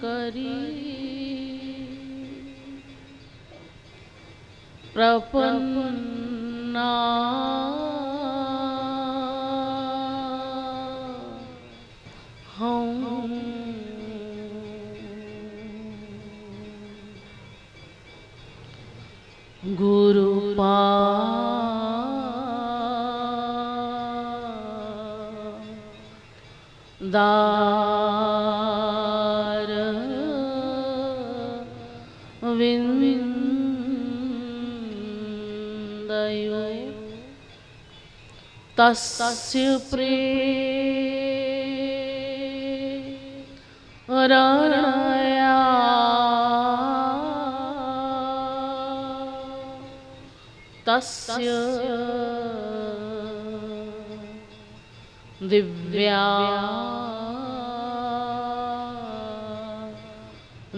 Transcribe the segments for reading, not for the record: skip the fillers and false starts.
करी प्रपन्ना दार विंदयो तस्य प्रेरणया तस्य दिव्या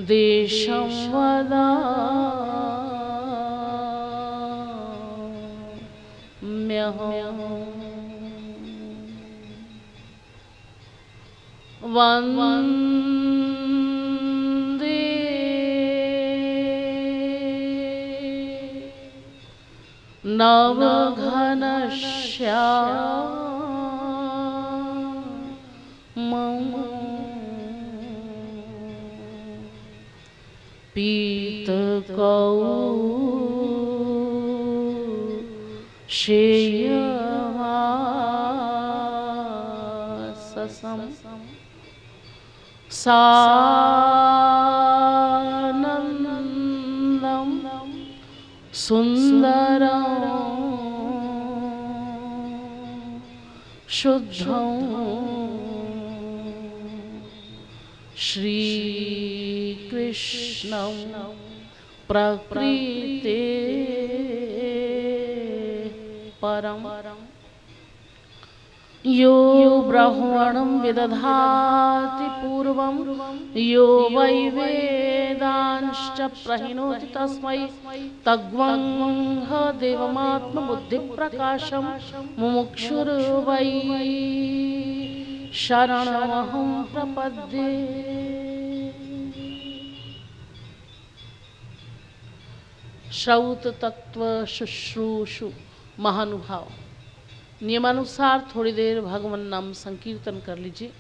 देशं वदाम्यहम् वन्दे नवघनश्यामं पीतकौशेयवाससं सानन्दं सुन्दरं शुद्धं श्रीकृष्णं प्रकृते परं यो ब्रह्मणं विदधाति पूर्वं यो वै वेदांश्च प्रहिणोति तस्मै तद्वंह देवमात्मबुद्धिप्रकाशं मुमुक्षुर्वै शरणमहं प्रपद्ये। श्रौत तत्व शुश्रूषु महानुभाव, नियमानुसार थोड़ी देर भगवान नाम संकीर्तन कर लीजिए।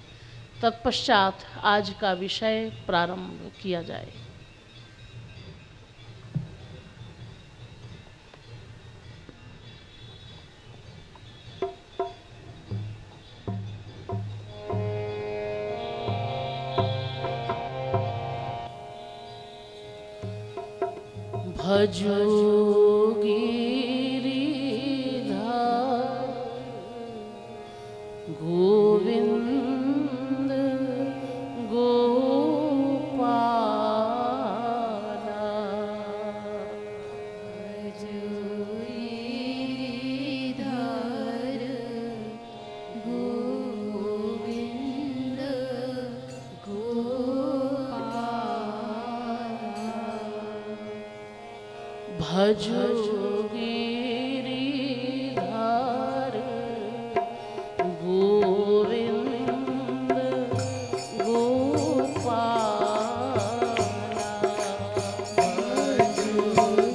तत्पश्चात आज का विषय प्रारंभ किया जाए। भजो गिरिधर गोविंद गोपाला, भजो गिरिधर गोविंद गोपाला, भजो गिरिधर गोविंद गोपाला, भजो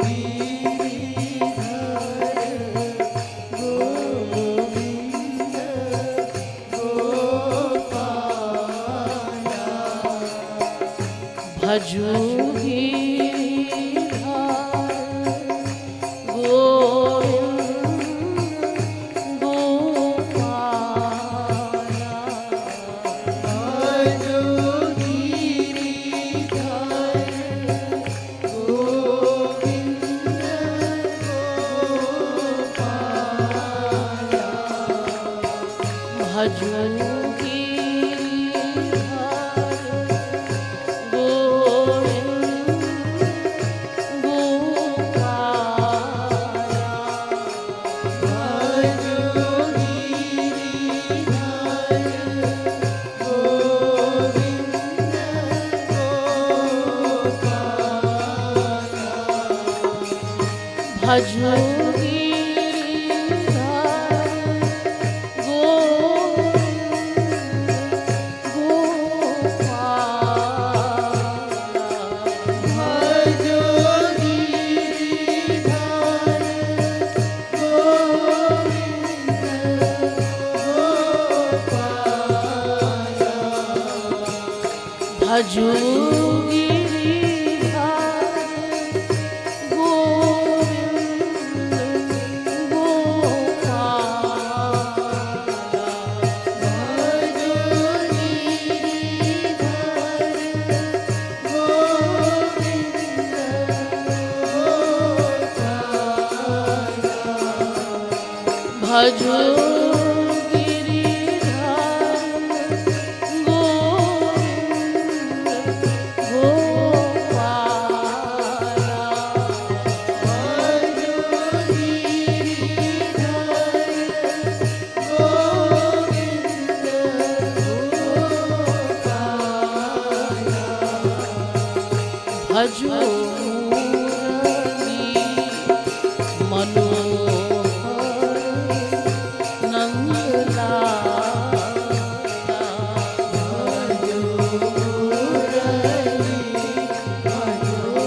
गिरिधर गोविंद गोपाला, भजो भजो गिरिधर गोविंद भजो गिरिधार गोविंद गोपाला। भजो गिरिधर गोविंद गोपाला। भजो भजो मुरली मनोहर नंदलाला। भजो मुरली मनोहर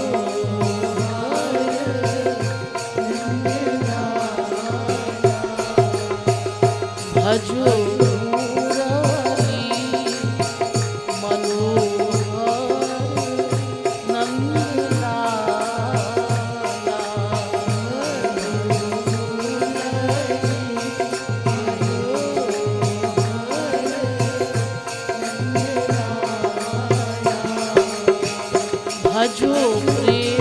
नंदलाला। भजो मुरली मनोहर भजो प्रेम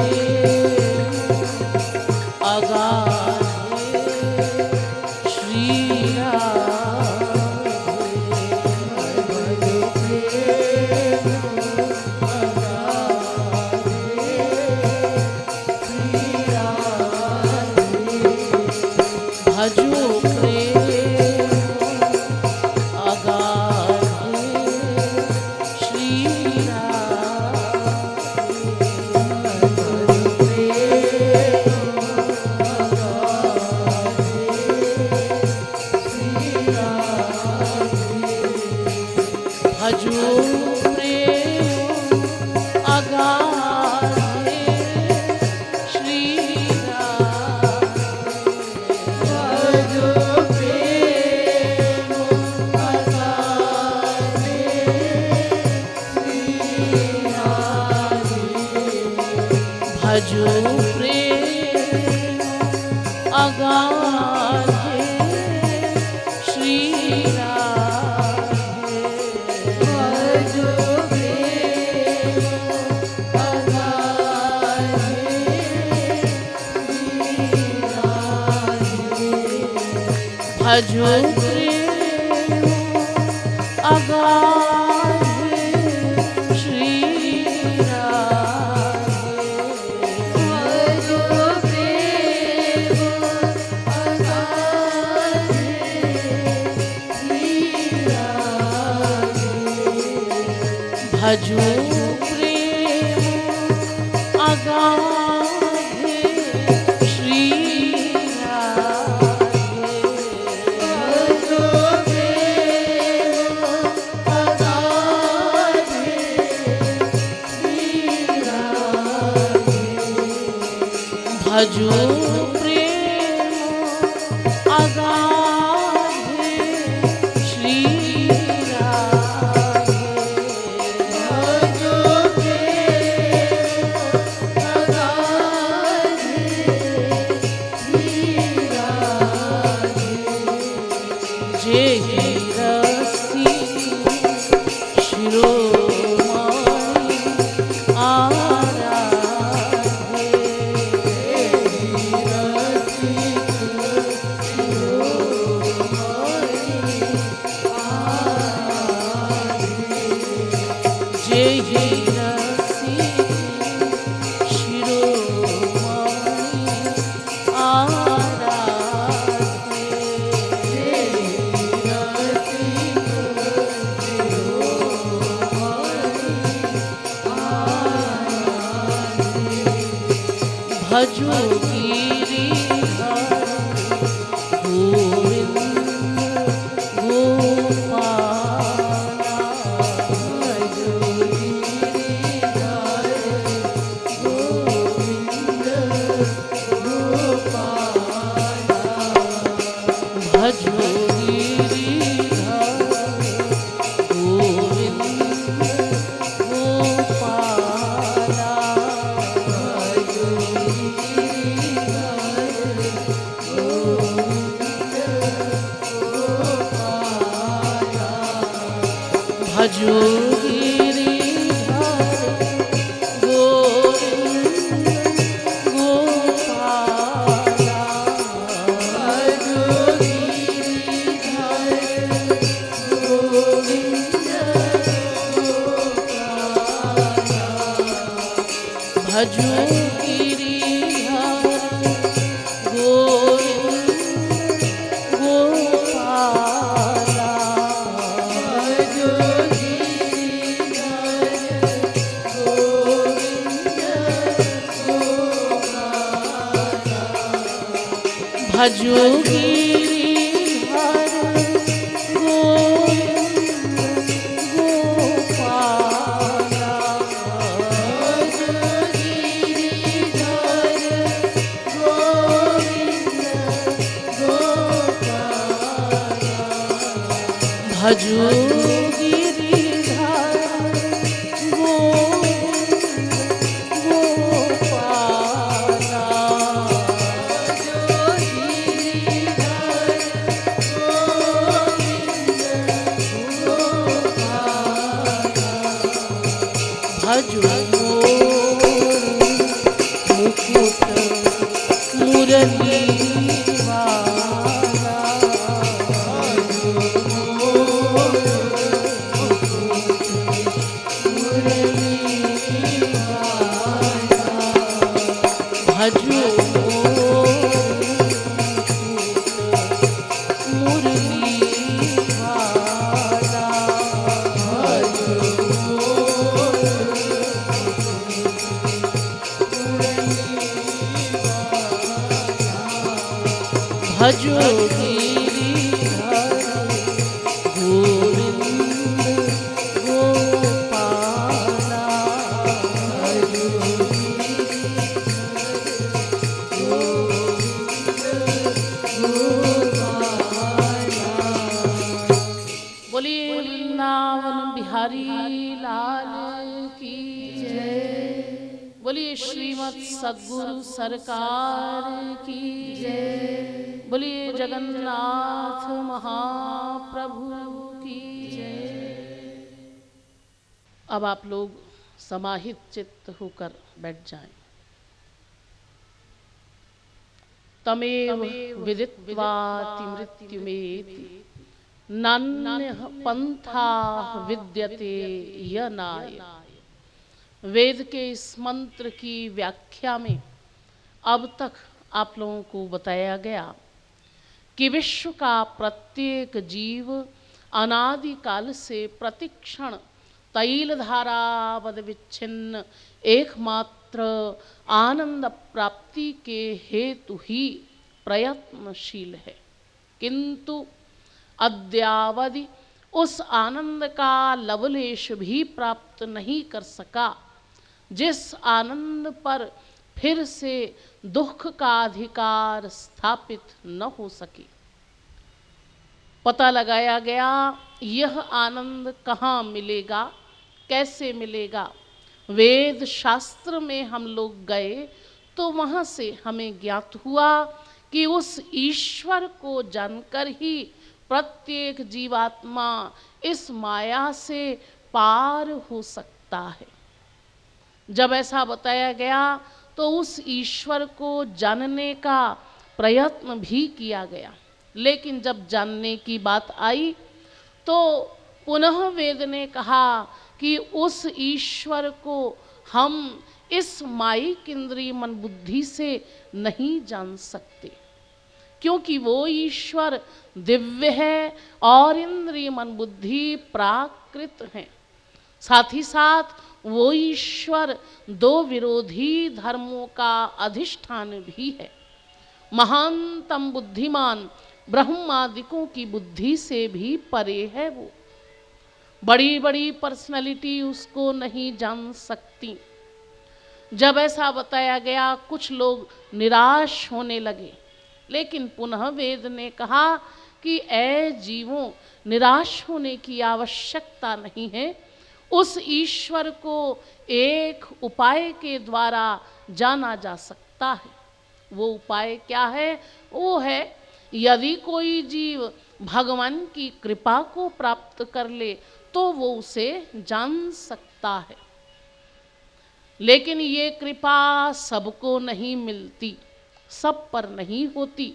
अगाधे श्री राधे। भजो प्रेम अगाधे श्री राधे। भजो प्रेम अगाधे श्री भजो प्रेम अगाधे श्री भजो प्रेम अगाधे श्री राधे। भजो प्रेम अगाधे श्री भजो प्रेम अगाधे श्री राधे। भजो प्रेम अगाधे श्री भजो प्रेम अगाधे श्री राधे। भजो प्रेम अगाधे श्री भजो प्रेम अगाधे श्री राधे। भजो प्रेम अगाधे श्री भजो प्रेम अगाधे श्री राधे। जे रसी शिरोमणि आराधे। जे रसी शिरोमणि भजो गिरिधर गोविंद गोपाला। भजो गिरिधर गोविंद गोपाला। भजो गिरिधर गोविंद गोपाला। भजो गिरिधारी गोविंद गोपाला भजो गिरिधारी गोविंद गोपाला भजो गिरिधारी गोविंद गोपाला भजो गिरिधारी गोविंद गोपाला भजो गिरिधारी गोविंद गोपाला भजो गिरिधारी गोविंद गोपाला भजो मुकुट मुरली वाला भजो मुरली वाला भजो गिरिधारी गोविंद गोपाला बोलिए वृंदावन बिहारी लाल की जय। बोलिए श्रीमद् सद्गुरु सरकार की जय। बोलिए जगन्नाथ महाप्रभु की जय। अब आप लोग समाहित चित्त होकर बैठ जाएं। तमेव विदित्वाति मृत्युमेति नान्यः पन्थाः विद्यते यनाय। वेद के इस मंत्र की व्याख्या में अब तक आप लोगों को बताया गया कि विश्व का प्रत्येक जीव अनादिकाल से प्रतिक्षण तैल धारावद विच्छिन्न एकमात्र आनंद प्राप्ति के हेतु ही प्रयत्नशील है, किंतु अद्यावधि उस आनंद का लवलेश भी प्राप्त नहीं कर सका, जिस आनंद पर फिर से दुख का अधिकार स्थापित न हो सके। पता लगाया गया यह आनंद कहाँ मिलेगा, कैसे मिलेगा। वेद शास्त्र में हम लोग गए तो वहाँ से हमें ज्ञात हुआ कि उस ईश्वर को जानकर ही प्रत्येक जीवात्मा इस माया से पार हो सकता है। जब ऐसा बताया गया तो उस ईश्वर को जानने का प्रयत्न भी किया गया, लेकिन जब जानने की बात आई तो पुनः वेद ने कहा कि उस ईश्वर को हम इस माइक इंद्रिय मन बुद्धि से नहीं जान सकते, क्योंकि वो ईश्वर दिव्य है और इंद्रिय मन बुद्धि प्राकृत हैं। साथ ही साथ वो ईश्वर दो विरोधी धर्मों का अधिष्ठान भी है। महानतम बुद्धिमान ब्रह्मादिकों की बुद्धि से भी परे है। वो बड़ी बड़ी पर्सनालिटी उसको नहीं जान सकती। जब ऐसा बताया गया कुछ लोग निराश होने लगे, लेकिन पुनः वेद ने कहा कि ऐ जीवों, निराश होने की आवश्यकता नहीं है। उस ईश्वर को एक उपाय के द्वारा जाना जा सकता है। वो उपाय क्या है? वो है यदि कोई जीव भगवान की कृपा को प्राप्त कर ले तो वो उसे जान सकता है। लेकिन ये कृपा सबको नहीं मिलती, सब पर नहीं होती।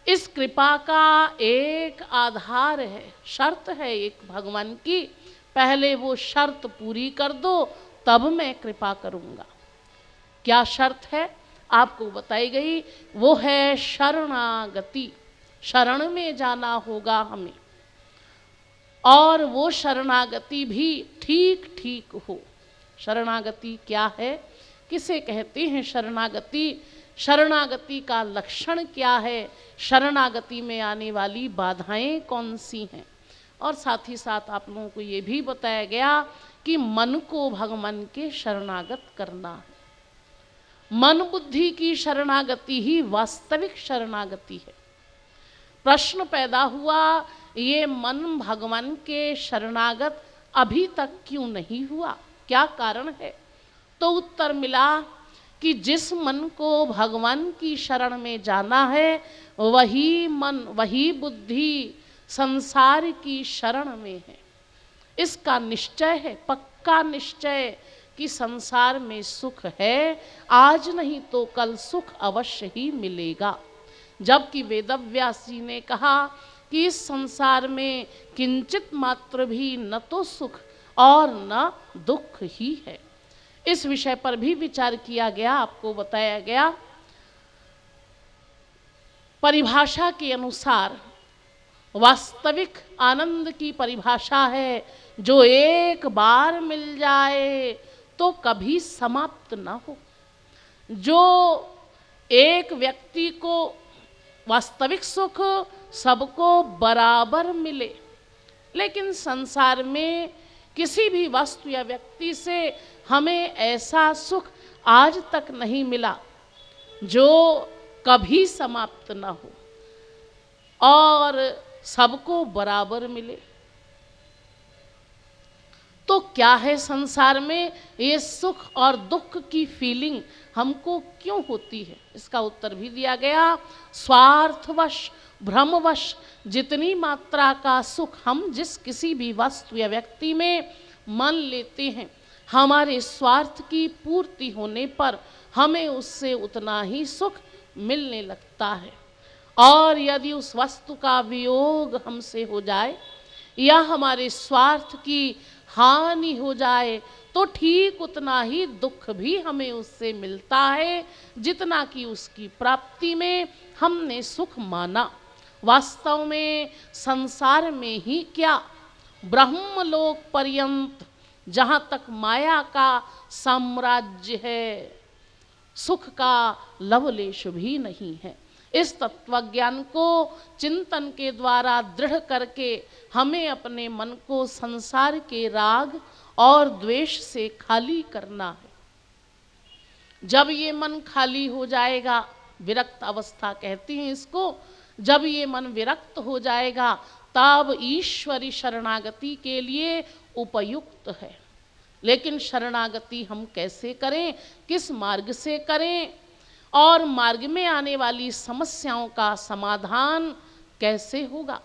इस कृपा का एक आधार है, शर्त है एक भगवान की, पहले वो शर्त पूरी कर दो तब मैं कृपा करूंगा। क्या शर्त है आपको बताई गई, वो है शरणागति। शरण में जाना होगा हमें, और वो शरणागति भी ठीक ठीक हो। शरणागति क्या है, किसे कहते हैं शरणागति, शरणागति का लक्षण क्या है, शरणागति में आने वाली बाधाएं कौन सी हैं, और साथ ही साथ आप लोगों को ये भी बताया गया कि मन को भगवान के शरणागत करना है। मन बुद्धि की शरणागति ही वास्तविक शरणागति है। प्रश्न पैदा हुआ, ये मन भगवान के शरणागत अभी तक क्यों नहीं हुआ, क्या कारण है? तो उत्तर मिला कि जिस मन को भगवान की शरण में जाना है, वही मन, वही बुद्धि संसार की शरण में है। इसका निश्चय है, पक्का निश्चय कि संसार में सुख है, आज नहीं तो कल सुख अवश्य ही मिलेगा। जबकि वेदव्यास जी ने कहा कि इस संसार में किंचित मात्र भी न तो सुख और न दुख ही है। इस विषय पर भी विचार किया गया, आपको बताया गया। परिभाषा के अनुसार वास्तविक आनंद की परिभाषा है, जो एक बार मिल जाए तो कभी समाप्त ना हो। जो एक व्यक्ति को वास्तविक सुख सबको बराबर मिले, लेकिन संसार में किसी भी वस्तु या व्यक्ति से हमें ऐसा सुख आज तक नहीं मिला जो कभी समाप्त ना हो और सबको बराबर मिले। तो क्या है संसार में ये सुख और दुख की फीलिंग हमको क्यों होती है? इसका उत्तर भी दिया गया। स्वार्थवश, भ्रमवश जितनी मात्रा का सुख हम जिस किसी भी वस्तु या व्यक्ति में मान लेते हैं, हमारे स्वार्थ की पूर्ति होने पर हमें उससे उतना ही सुख मिलने लगता है। और यदि उस वस्तु का वियोग हमसे हो जाए या हमारे स्वार्थ की हानि हो जाए, तो ठीक उतना ही दुख भी हमें उससे मिलता है जितना कि उसकी प्राप्ति में हमने सुख माना। वास्तव में संसार में ही क्या, ब्रह्मलोक पर्यंत जहाँ तक माया का साम्राज्य है, सुख का लवलेश भी नहीं है। इस तत्वज्ञान को चिंतन के द्वारा दृढ़ करके हमें अपने मन को संसार के राग और द्वेष से खाली करना है। जब ये मन खाली हो जाएगा, विरक्त अवस्था कहती हैं इसको, जब ये मन विरक्त हो जाएगा तब ईश्वरी शरणागति के लिए उपयुक्त है। लेकिन शरणागति हम कैसे करें, किस मार्ग से करें, और मार्ग में आने वाली समस्याओं का समाधान कैसे होगा?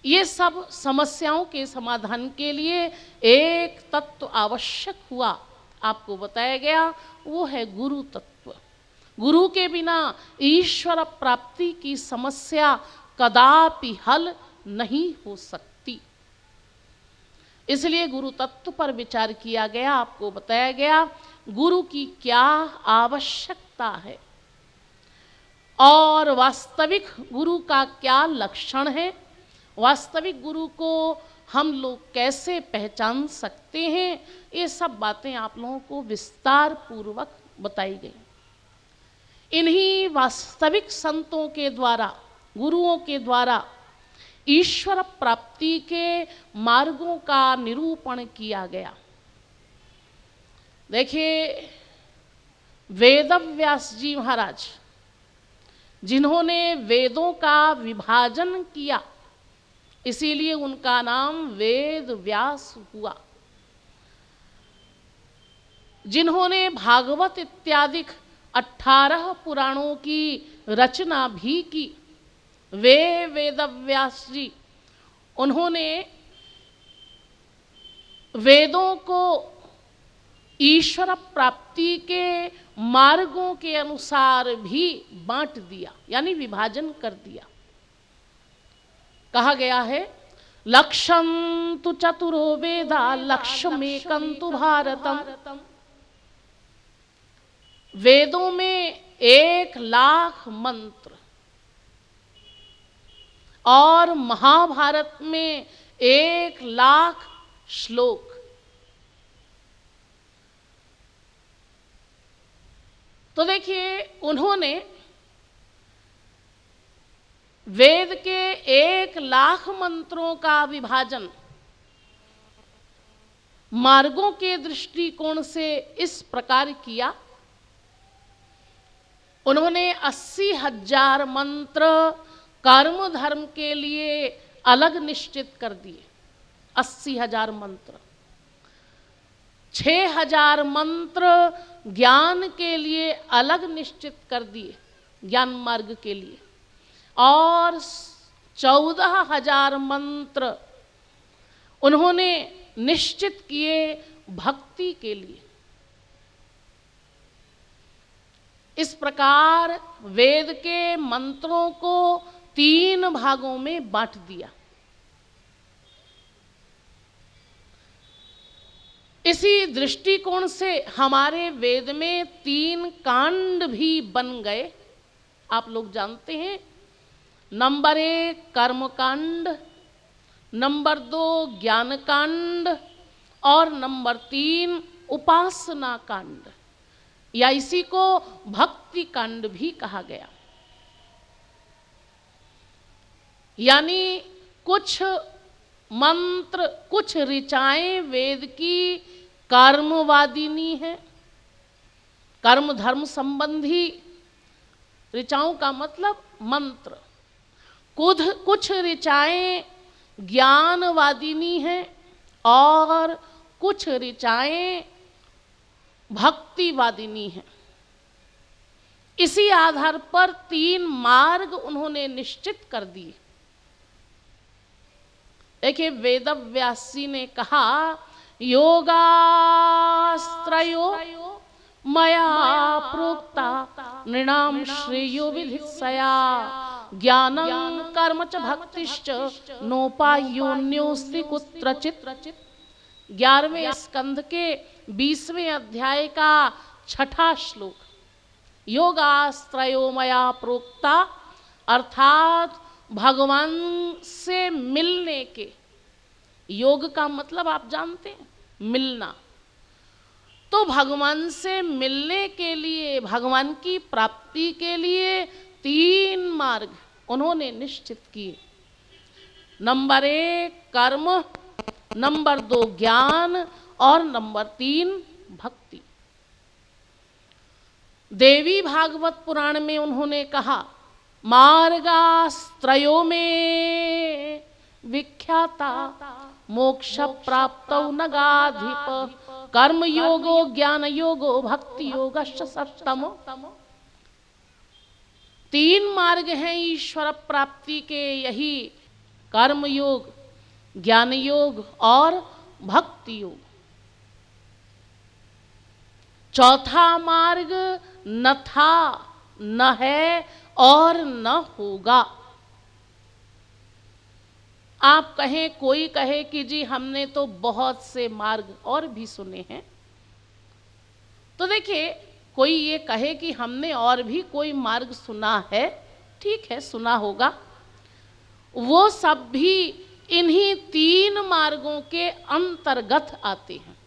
ये सब समस्याओं के समाधान के लिए एक तत्व आवश्यक हुआ, आपको बताया गया, वो है गुरु तत्व। गुरु के बिना ईश्वर प्राप्ति की समस्या कदापि हल नहीं हो सकती। इसलिए गुरु तत्व पर विचार किया गया, आपको बताया गया गुरु की क्या आवश्यकता है और वास्तविक गुरु का क्या लक्षण है, वास्तविक गुरु को हम लोग कैसे पहचान सकते हैं। ये सब बातें आप लोगों को विस्तार पूर्वक बताई गई। इन्हीं वास्तविक संतों के द्वारा, गुरुओं के द्वारा ईश्वर प्राप्ति के मार्गों का निरूपण किया गया। देखिए, वेदव्यास जी महाराज, जिन्होंने वेदों का विभाजन किया, इसीलिए उनका नाम वेद व्यास हुआ। जिन्होंने भागवत इत्यादि 18 पुराणों की रचना भी की, वे वेदव्यास जी, उन्होंने वेदों को ईश्वर प्राप्ति के मार्गों के अनुसार भी बांट दिया, यानी विभाजन कर दिया। कहा गया है लक्ष्यं तु चतुरो वेदा लक्ष्यमेकं तु भारतम। वेदों में 1,00,000 मंत्र और महाभारत में 1,00,000 श्लोक। तो देखिए, उन्होंने वेद के 1,00,000 मंत्रों का विभाजन मार्गों के दृष्टिकोण से इस प्रकार किया। उन्होंने 80,000 मंत्र कर्म धर्म के लिए अलग निश्चित कर दिए। 80,000 मंत्र, 6,000 मंत्र ज्ञान के लिए अलग निश्चित कर दिए, ज्ञान मार्ग के लिए, और 14,000 मंत्र उन्होंने निश्चित किए भक्ति के लिए। इस प्रकार वेद के मंत्रों को 3 भागों में बांट दिया। इसी दृष्टिकोण से हमारे वेद में 3 कांड भी बन गए। आप लोग जानते हैं, नंबर 1 कर्म कांड, नंबर 2 ज्ञान कांड और नंबर 3 उपासना कांड, या इसी को भक्ति कांड भी कहा गया। यानी कुछ मंत्र, कुछ ऋचाएं वेद की कर्मवादिनी है, कर्म धर्म संबंधी ऋचाओं का मतलब मंत्र। कुछ ऋचाएं ज्ञानवादिनी हैं और कुछ ऋचाएं भक्तिवादिनी हैं। इसी आधार पर 3 मार्ग उन्होंने निश्चित कर दिए। देखिए, वेदव्यास जी ने कहा योगास्त्रयो मया प्रोक्ता नृणाम श्रेयो विधित्सया ज्ञानं कर्म च भक्तिश्च नोपायोन्योस्ति कुत्रचित्। 11वें स्कंध के 20वें अध्याय का 6ठा श्लोक। योगास्त्रयो मया प्रोक्ता, अर्थात भगवान से मिलने के, योग का मतलब आप जानते हैं, मिलना। तो भगवान से मिलने के लिए, भगवान की प्राप्ति के लिए 3 मार्ग उन्होंने निश्चित किए। नंबर 1 कर्म, नंबर 2 ज्ञान और नंबर 3 भक्ति। देवी भागवत पुराण में उन्होंने कहा मार्गास्त्रयो में विख्याता मोक्ष प्राप्तौ नगाधिप कर्म योगो ज्ञान योगो भक्ति योगश्च सत्तमो। 3 मार्ग हैं ईश्वर प्राप्ति के, यही कर्म योग, ज्ञान योग और भक्ति योग। 4था मार्ग न था, न है और न होगा। आप कहें, कोई कहे कि जी हमने तो बहुत से मार्ग और भी सुने हैं। तो देखिए, कोई ये कहे कि हमने और भी कोई मार्ग सुना है, ठीक है, सुना होगा। वो सब भी इन्हीं 3 मार्गों के अंतर्गत आते हैं।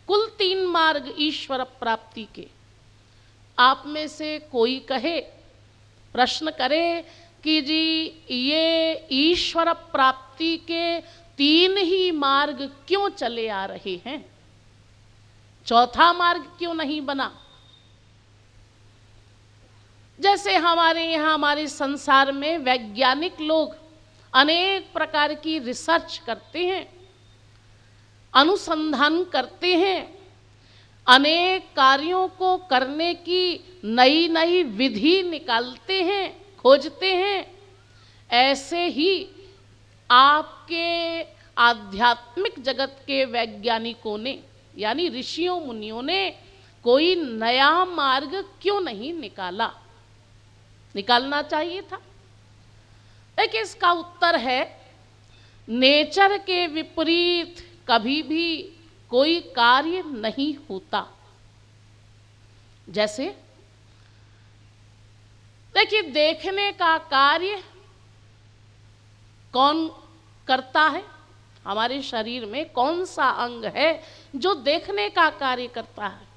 कुल 3 मार्ग ईश्वर प्राप्ति के। आप में से कोई कहे, प्रश्न करे कि जी ये ईश्वर प्राप्ति के 3 ही मार्ग क्यों चले आ रहे हैं, 4था मार्ग क्यों नहीं बना? जैसे हमारे यहाँ, हमारे संसार में वैज्ञानिक लोग अनेक प्रकार की रिसर्च करते हैं, अनुसंधान करते हैं, अनेक कार्यों को करने की नई नई विधि निकालते हैं, खोजते हैं। ऐसे ही आपके आध्यात्मिक जगत के वैज्ञानिकों ने यानी ऋषियों मुनियों ने कोई नया मार्ग क्यों नहीं निकाला? निकालना चाहिए था। देखिए, इसका उत्तर है नेचर के विपरीत कभी भी कोई कार्य नहीं होता। जैसे देखिए, देखने का कार्य कौन करता है? हमारे शरीर में कौन सा अंग है जो देखने का कार्य करता है?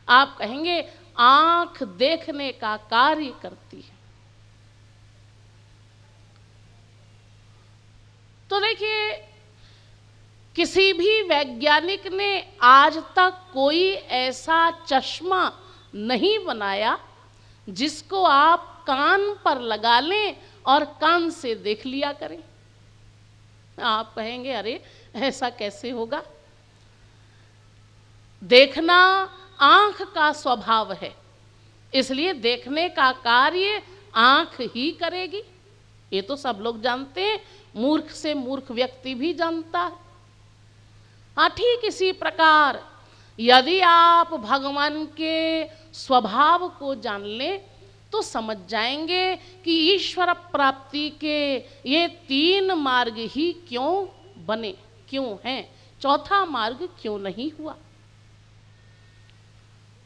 आप कहेंगे आंख देखने का कार्य करती है। तो देखिए, किसी भी वैज्ञानिक ने आज तक कोई ऐसा चश्मा नहीं बनाया जिसको आप कान पर लगा लें और कान से देख लिया करें। आप कहेंगे अरे ऐसा कैसे होगा? देखना आंख का स्वभाव है, इसलिए देखने का कार्य आंख ही करेगी। ये तो सब लोग जानते हैं, मूर्ख से मूर्ख व्यक्ति भी जानता है। हाँ, ठीक इसी प्रकार यदि आप भगवान के स्वभाव को जान लें तो समझ जाएंगे कि ईश्वर प्राप्ति के ये 3 मार्ग ही क्यों बने, क्यों हैं, चौथा मार्ग क्यों नहीं हुआ।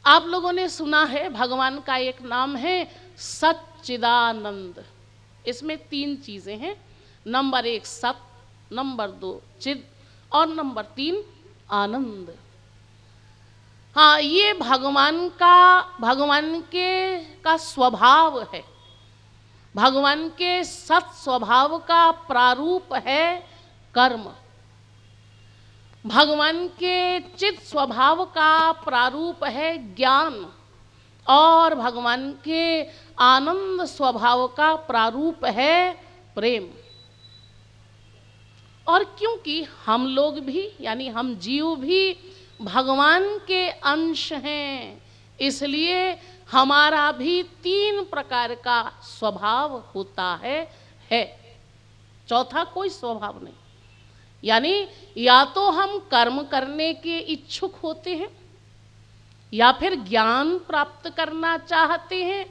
आप लोगों ने सुना है भगवान का एक नाम है सच्चिदानंद। इसमें 3 चीजें हैं, नंबर 1 सत, नंबर 2 चिद और नंबर 3 आनंद। हाँ, ये भगवान का स्वभाव है। भगवान के सत स्वभाव का प्रारूप है कर्म। भगवान के चित स्वभाव का प्रारूप है ज्ञान और भगवान के आनंद स्वभाव का प्रारूप है प्रेम। और क्योंकि हम लोग भी यानी हम जीव भी भगवान के अंश हैं, इसलिए हमारा भी 3 प्रकार का स्वभाव होता है। चौथा कोई स्वभाव नहीं। यानी या तो हम कर्म करने के इच्छुक होते हैं, या फिर ज्ञान प्राप्त करना चाहते हैं,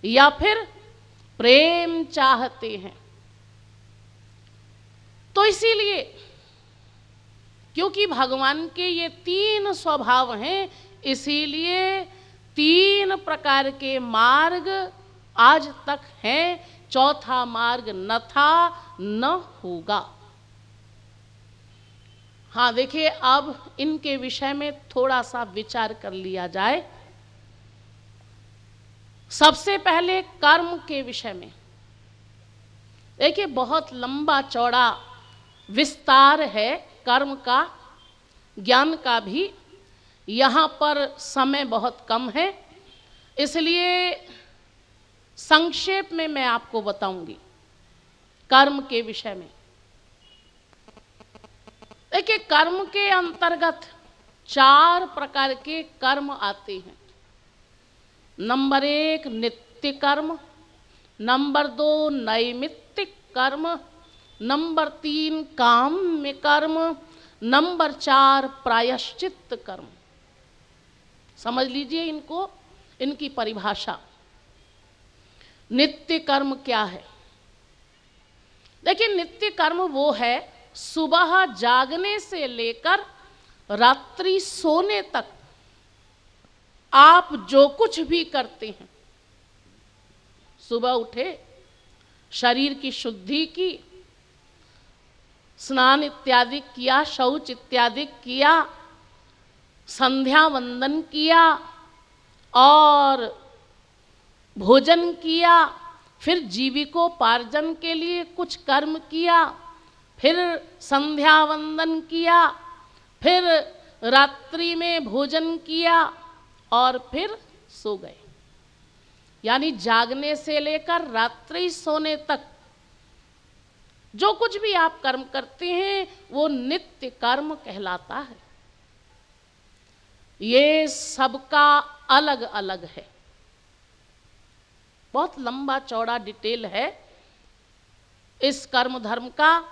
या फिर प्रेम चाहते हैं। तो इसीलिए क्योंकि भगवान के ये 3 स्वभाव हैं, इसीलिए 3 प्रकार के मार्ग आज तक हैं, चौथा मार्ग न था न होगा। हाँ, देखिए, अब इनके विषय में थोड़ा सा विचार कर लिया जाए। सबसे पहले कर्म के विषय में देखिए, बहुत लंबा चौड़ा विस्तार है कर्म का, ज्ञान का भी। यहाँ पर समय बहुत कम है, इसलिए संक्षेप में मैं आपको बताऊंगी कर्म के विषय में। देखिए, कर्म के अंतर्गत 4 प्रकार के कर्म आते हैं। नंबर 1 नित्य कर्म, नंबर 2 नैमित्तिक कर्म, नंबर 3 काम्य कर्म, नंबर 4 प्रायश्चित्त कर्म। समझ लीजिए इनको, इनकी परिभाषा। नित्य कर्म क्या है? देखिए, नित्य कर्म वो है सुबह जागने से लेकर रात्रि सोने तक आप जो कुछ भी करते हैं। सुबह उठे, शरीर की शुद्धि की, स्नान इत्यादि किया, शौच इत्यादि किया, संध्या वंदन किया और भोजन किया, फिर जीविकोपार्जन के लिए कुछ कर्म किया, फिर संध्या वंदन किया, फिर रात्रि में भोजन किया और फिर सो गए। यानी जागने से लेकर रात्रि सोने तक जो कुछ भी आप कर्म करते हैं वो नित्य कर्म कहलाता है। ये सबका अलग अलग है, बहुत लंबा चौड़ा डिटेल है इस कर्म धर्म का।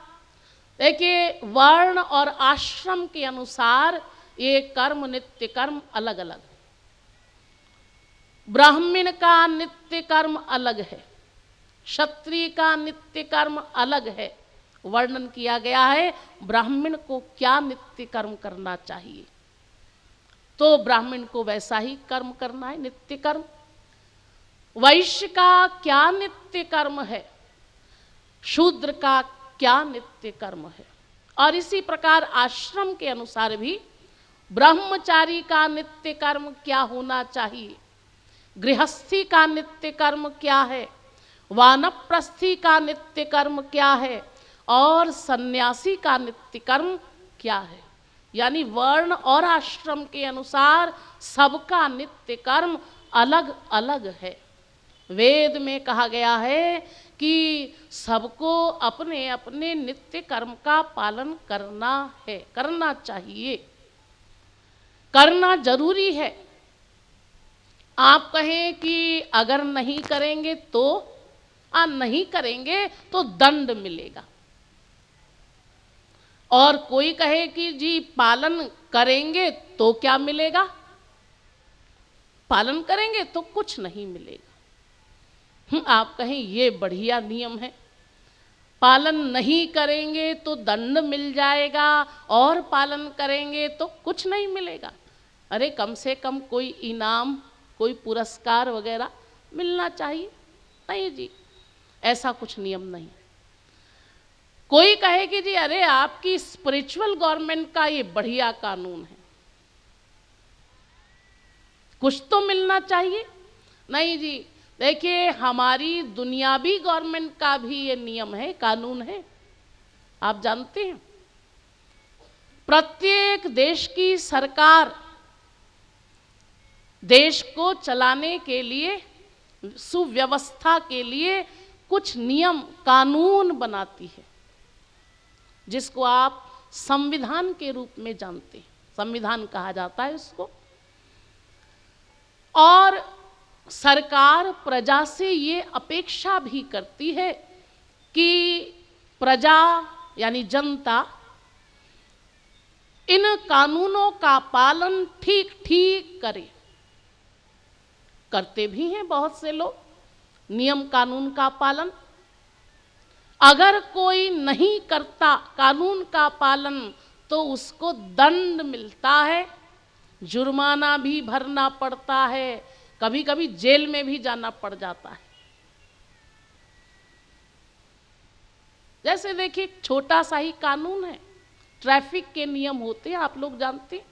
देखिए, वर्ण और आश्रम के अनुसार ये कर्म, नित्य कर्म अलग अलग। ब्राह्मण का नित्य कर्म अलग है, क्षत्रिय का नित्य कर्म अलग है। वर्णन किया गया है ब्राह्मण को क्या नित्य कर्म करना चाहिए, तो ब्राह्मण को वैसा ही कर्म करना है, नित्य कर्म। वैश्य का क्या नित्य कर्म है, शूद्र का क्या नित्य कर्म है। और इसी प्रकार आश्रम के अनुसार भी ब्रह्मचारी का नित्य कर्म क्या होना चाहिए, गृहस्थी का नित्य कर्म क्या है, वानप्रस्थी का नित्य कर्म क्या है, और सन्यासी का नित्य कर्म क्या है। यानी वर्ण और आश्रम के अनुसार सबका नित्य कर्म अलग अलग है। वेद में कहा गया है कि सबको अपने अपने नित्य कर्म का पालन करना है, करना चाहिए, करना जरूरी है। आप कहें कि अगर नहीं करेंगे तो नहीं करेंगे तो दंड मिलेगा, और कोई कहे कि जी पालन करेंगे तो क्या मिलेगा, पालन करेंगे तो कुछ नहीं मिलेगा। आप कहें ये बढ़िया नियम है, पालन नहीं करेंगे तो दंड मिल जाएगा और पालन करेंगे तो कुछ नहीं मिलेगा। अरे कम से कम कोई इनाम, कोई पुरस्कार वगैरह मिलना चाहिए। नहीं जी, ऐसा कुछ नियम नहीं। कोई कहे कि जी अरे आपकी स्पिरिचुअल गवर्नमेंट का ये बढ़िया कानून है, कुछ तो मिलना चाहिए। नहीं जी, देखिए हमारी दुनियावी गवर्नमेंट का भी ये नियम है, कानून है। आप जानते हैं प्रत्येक देश की सरकार देश को चलाने के लिए, सुव्यवस्था के लिए कुछ नियम कानून बनाती है, जिसको आप संविधान के रूप में जानते हैं। संविधान कहा जाता है उसको। और सरकार प्रजा से ये अपेक्षा भी करती है कि प्रजा यानी जनता इन कानूनों का पालन ठीक ठीक करे। करते भी हैं बहुत से लोग नियम कानून का पालन। अगर कोई नहीं करता कानून का पालन तो उसको दंड मिलता है, जुर्माना भी भरना पड़ता है, कभी कभी जेल में भी जाना पड़ जाता है। जैसे देखिए छोटा सा ही कानून है, ट्रैफिक के नियम होते हैं, आप लोग जानते हैं।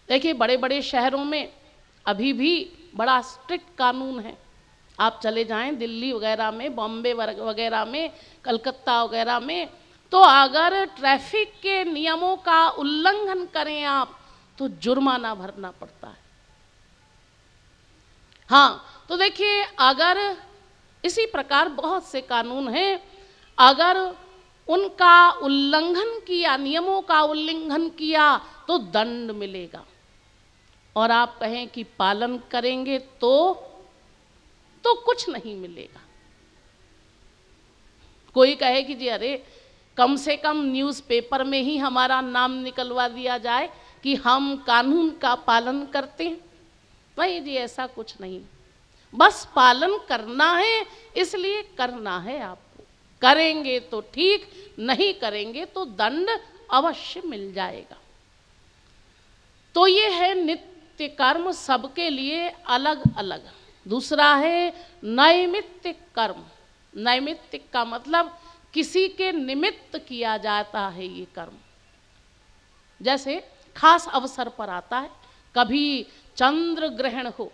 देखिए बड़े बड़े शहरों में अभी भी बड़ा स्ट्रिक्ट कानून है। आप चले जाएं दिल्ली वगैरह में, बॉम्बे वगैरह में, कलकत्ता वगैरह में, तो अगर ट्रैफिक के नियमों का उल्लंघन करें आप तो जुर्माना भरना पड़ता है। हाँ, तो देखिए अगर इसी प्रकार बहुत से कानून हैं, अगर उनका उल्लंघन किया, नियमों का उल्लंघन किया तो दंड मिलेगा, और आप कहें कि पालन करेंगे तो कुछ नहीं मिलेगा। कोई कहे कि जी अरे कम से कम न्यूज़पेपर में ही हमारा नाम निकलवा दिया जाए कि हम कानून का पालन करते हैं। नहीं जी, ऐसा कुछ नहीं, बस पालन करना है, इसलिए करना है आपको। करेंगे तो ठीक, नहीं करेंगे तो दंड अवश्य मिल जाएगा। तो ये है नित्य कर्म, सबके लिए अलग अलग। दूसरा है नैमित्तिक कर्म। नैमित्तिक का मतलब किसी के निमित्त किया जाता है ये कर्म। जैसे खास अवसर पर आता है, कभी चंद्र ग्रहण हो,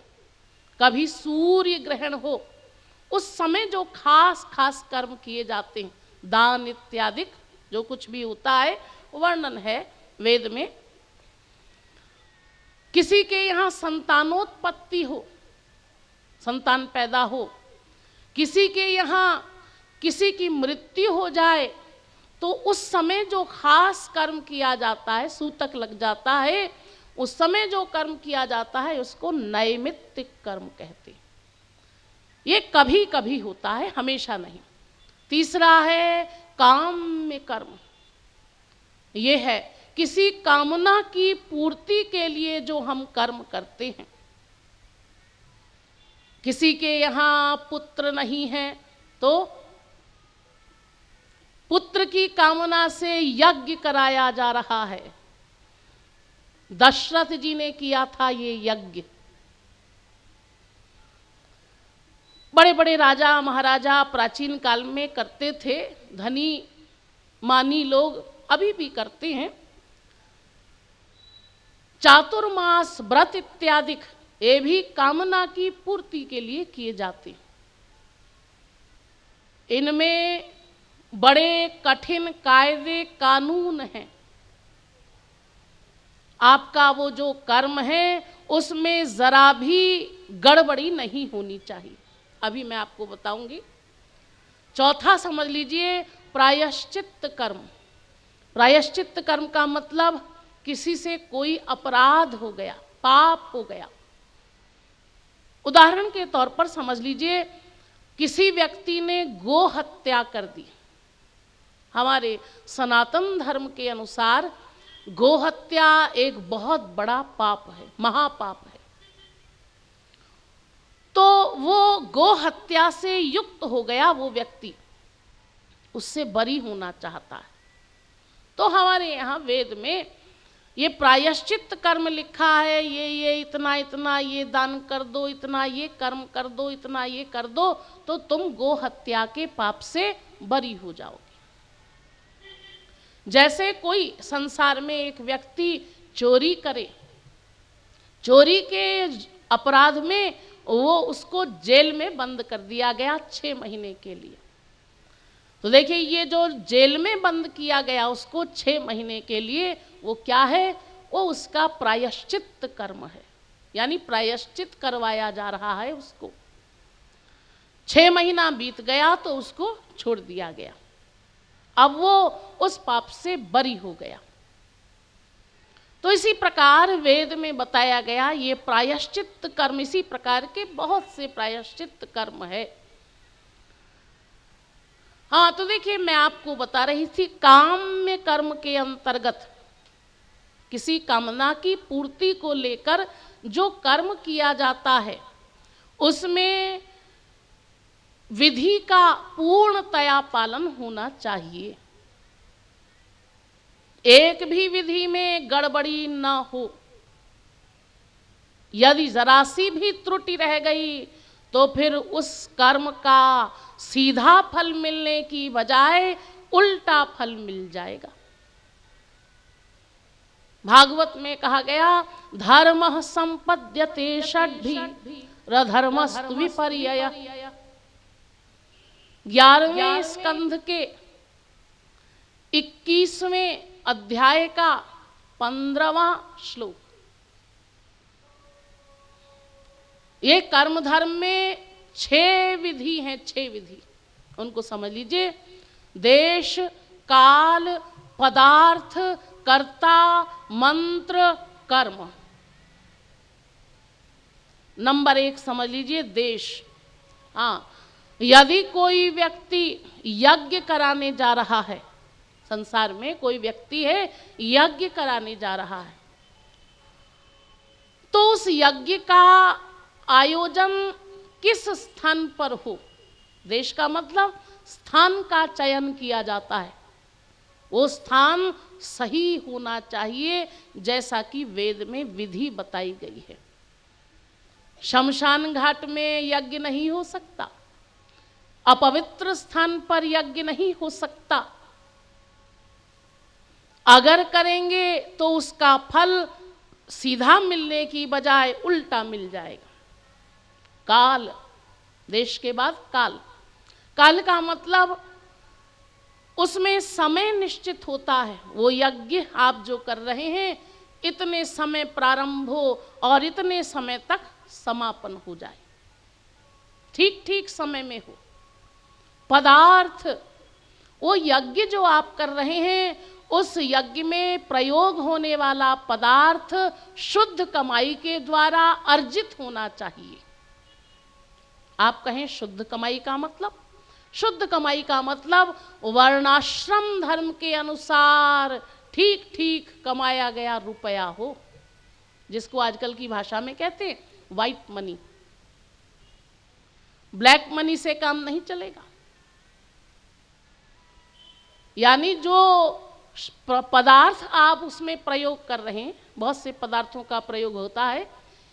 कभी सूर्य ग्रहण हो, उस समय जो खास खास कर्म किए जाते हैं, दान इत्यादि जो कुछ भी होता है, वर्णन है वेद में। किसी के यहाँ संतानोत्पत्ति हो, संतान पैदा हो, किसी के यहाँ किसी की मृत्यु हो जाए, तो उस समय जो खास कर्म किया जाता है, सूतक लग जाता है, उस समय जो कर्म किया जाता है उसको नैमित्तिक कर्म कहते हैं। ये कभी कभी होता है, हमेशा नहीं। तीसरा है काम्य कर्म। ये है किसी कामना की पूर्ति के लिए जो हम कर्म करते हैं। किसी के यहाँ पुत्र नहीं है तो पुत्र की कामना से यज्ञ कराया जा रहा है। दशरथ जी ने किया था ये यज्ञ। बड़े बड़े राजा महाराजा प्राचीन काल में करते थे, धनी मानी लोग अभी भी करते हैं। चातुर्मास व्रत इत्यादि ये भी कामना की पूर्ति के लिए किए जाते हैं। इनमें बड़े कठिन कायदे कानून हैं। आपका वो जो कर्म है उसमें जरा भी गड़बड़ी नहीं होनी चाहिए। अभी मैं आपको बताऊंगी। चौथा समझ लीजिए, प्रायश्चित कर्म। प्रायश्चित कर्म का मतलब किसी से कोई अपराध हो गया, पाप हो गया। उदाहरण के तौर पर समझ लीजिए, किसी व्यक्ति ने गो हत्या कर दी। हमारे सनातन धर्म के अनुसार गो हत्या एक बहुत बड़ा पाप है, महापाप है। तो वो गो हत्या से युक्त हो गया, वो व्यक्ति उससे बरी होना चाहता है। तो हमारे यहाँ वेद में ये प्रायश्चित कर्म लिखा है, ये इतना इतना ये दान कर दो, इतना ये कर्म कर दो, इतना ये कर दो, तो तुम गो हत्या के पाप से बरी हो जाओगे। जैसे कोई संसार में एक व्यक्ति चोरी करे, चोरी के अपराध में वो उसको जेल में बंद कर दिया गया 6 महीने के लिए। तो देखिए, ये जो जेल में बंद किया गया उसको 6 महीने के लिए, वो क्या है? वो उसका प्रायश्चित कर्म है, यानी प्रायश्चित करवाया जा रहा है उसको। 6 महीना बीत गया तो उसको छोड़ दिया गया, अब वो उस पाप से बरी हो गया। तो इसी प्रकार वेद में बताया गया ये प्रायश्चित कर्म, इसी प्रकार के बहुत से प्रायश्चित कर्म है। हाँ, तो देखिए, मैं आपको बता रही थी काम्य कर्म के अंतर्गत किसी कामना की पूर्ति को लेकर जो कर्म किया जाता है उसमें विधि का पूर्णतया पालन होना चाहिए। एक भी विधि में गड़बड़ी न हो। यदि जरा सी भी त्रुटि रह गई तो फिर उस कर्म का सीधा फल मिलने की बजाय उल्टा फल मिल जाएगा। भागवत में कहा गया, धर्म संपद्यते षड्भी रधर्मस्तु विपर्यय। 11वें स्कंध के 21वें अध्याय का 15वां श्लोक। ये कर्म धर्म में 6 विधि हैं, 6 विधि, उनको समझ लीजिए। देश, काल, पदार्थ, कर्ता, मंत्र, कर्म। नंबर 1 समझ लीजिए, देश। हाँ, यदि कोई व्यक्ति यज्ञ कराने जा रहा है, संसार में कोई व्यक्ति है यज्ञ कराने जा रहा है, तो उस यज्ञ का आयोजन किस स्थान पर हो, देश का मतलब स्थान का चयन किया जाता है। वो स्थान सही होना चाहिए, जैसा कि वेद में विधि बताई गई है। शमशान घाट में यज्ञ नहीं हो सकता, अपवित्र स्थान पर यज्ञ नहीं हो सकता। अगर करेंगे तो उसका फल सीधा मिलने की बजाय उल्टा मिल जाएगा। काल, देश के बाद काल। काल का मतलब उसमें समय निश्चित होता है। वो यज्ञ आप जो कर रहे हैं, इतने समय प्रारंभ हो और इतने समय तक समापन हो जाए, ठीक ठीक समय में हो। पदार्थ, वो यज्ञ जो आप कर रहे हैं, उस यज्ञ में प्रयोग होने वाला पदार्थ शुद्ध कमाई के द्वारा अर्जित होना चाहिए। आप कहें शुद्ध कमाई का मतलब? शुद्ध कमाई का मतलब वर्णाश्रम धर्म के अनुसार ठीक ठीक कमाया गया रुपया हो, जिसको आजकल की भाषा में कहते हैं व्हाइट मनी। ब्लैक मनी से काम नहीं चलेगा। यानी जो पदार्थ आप उसमें प्रयोग कर रहे हैं, बहुत से पदार्थों का प्रयोग होता है,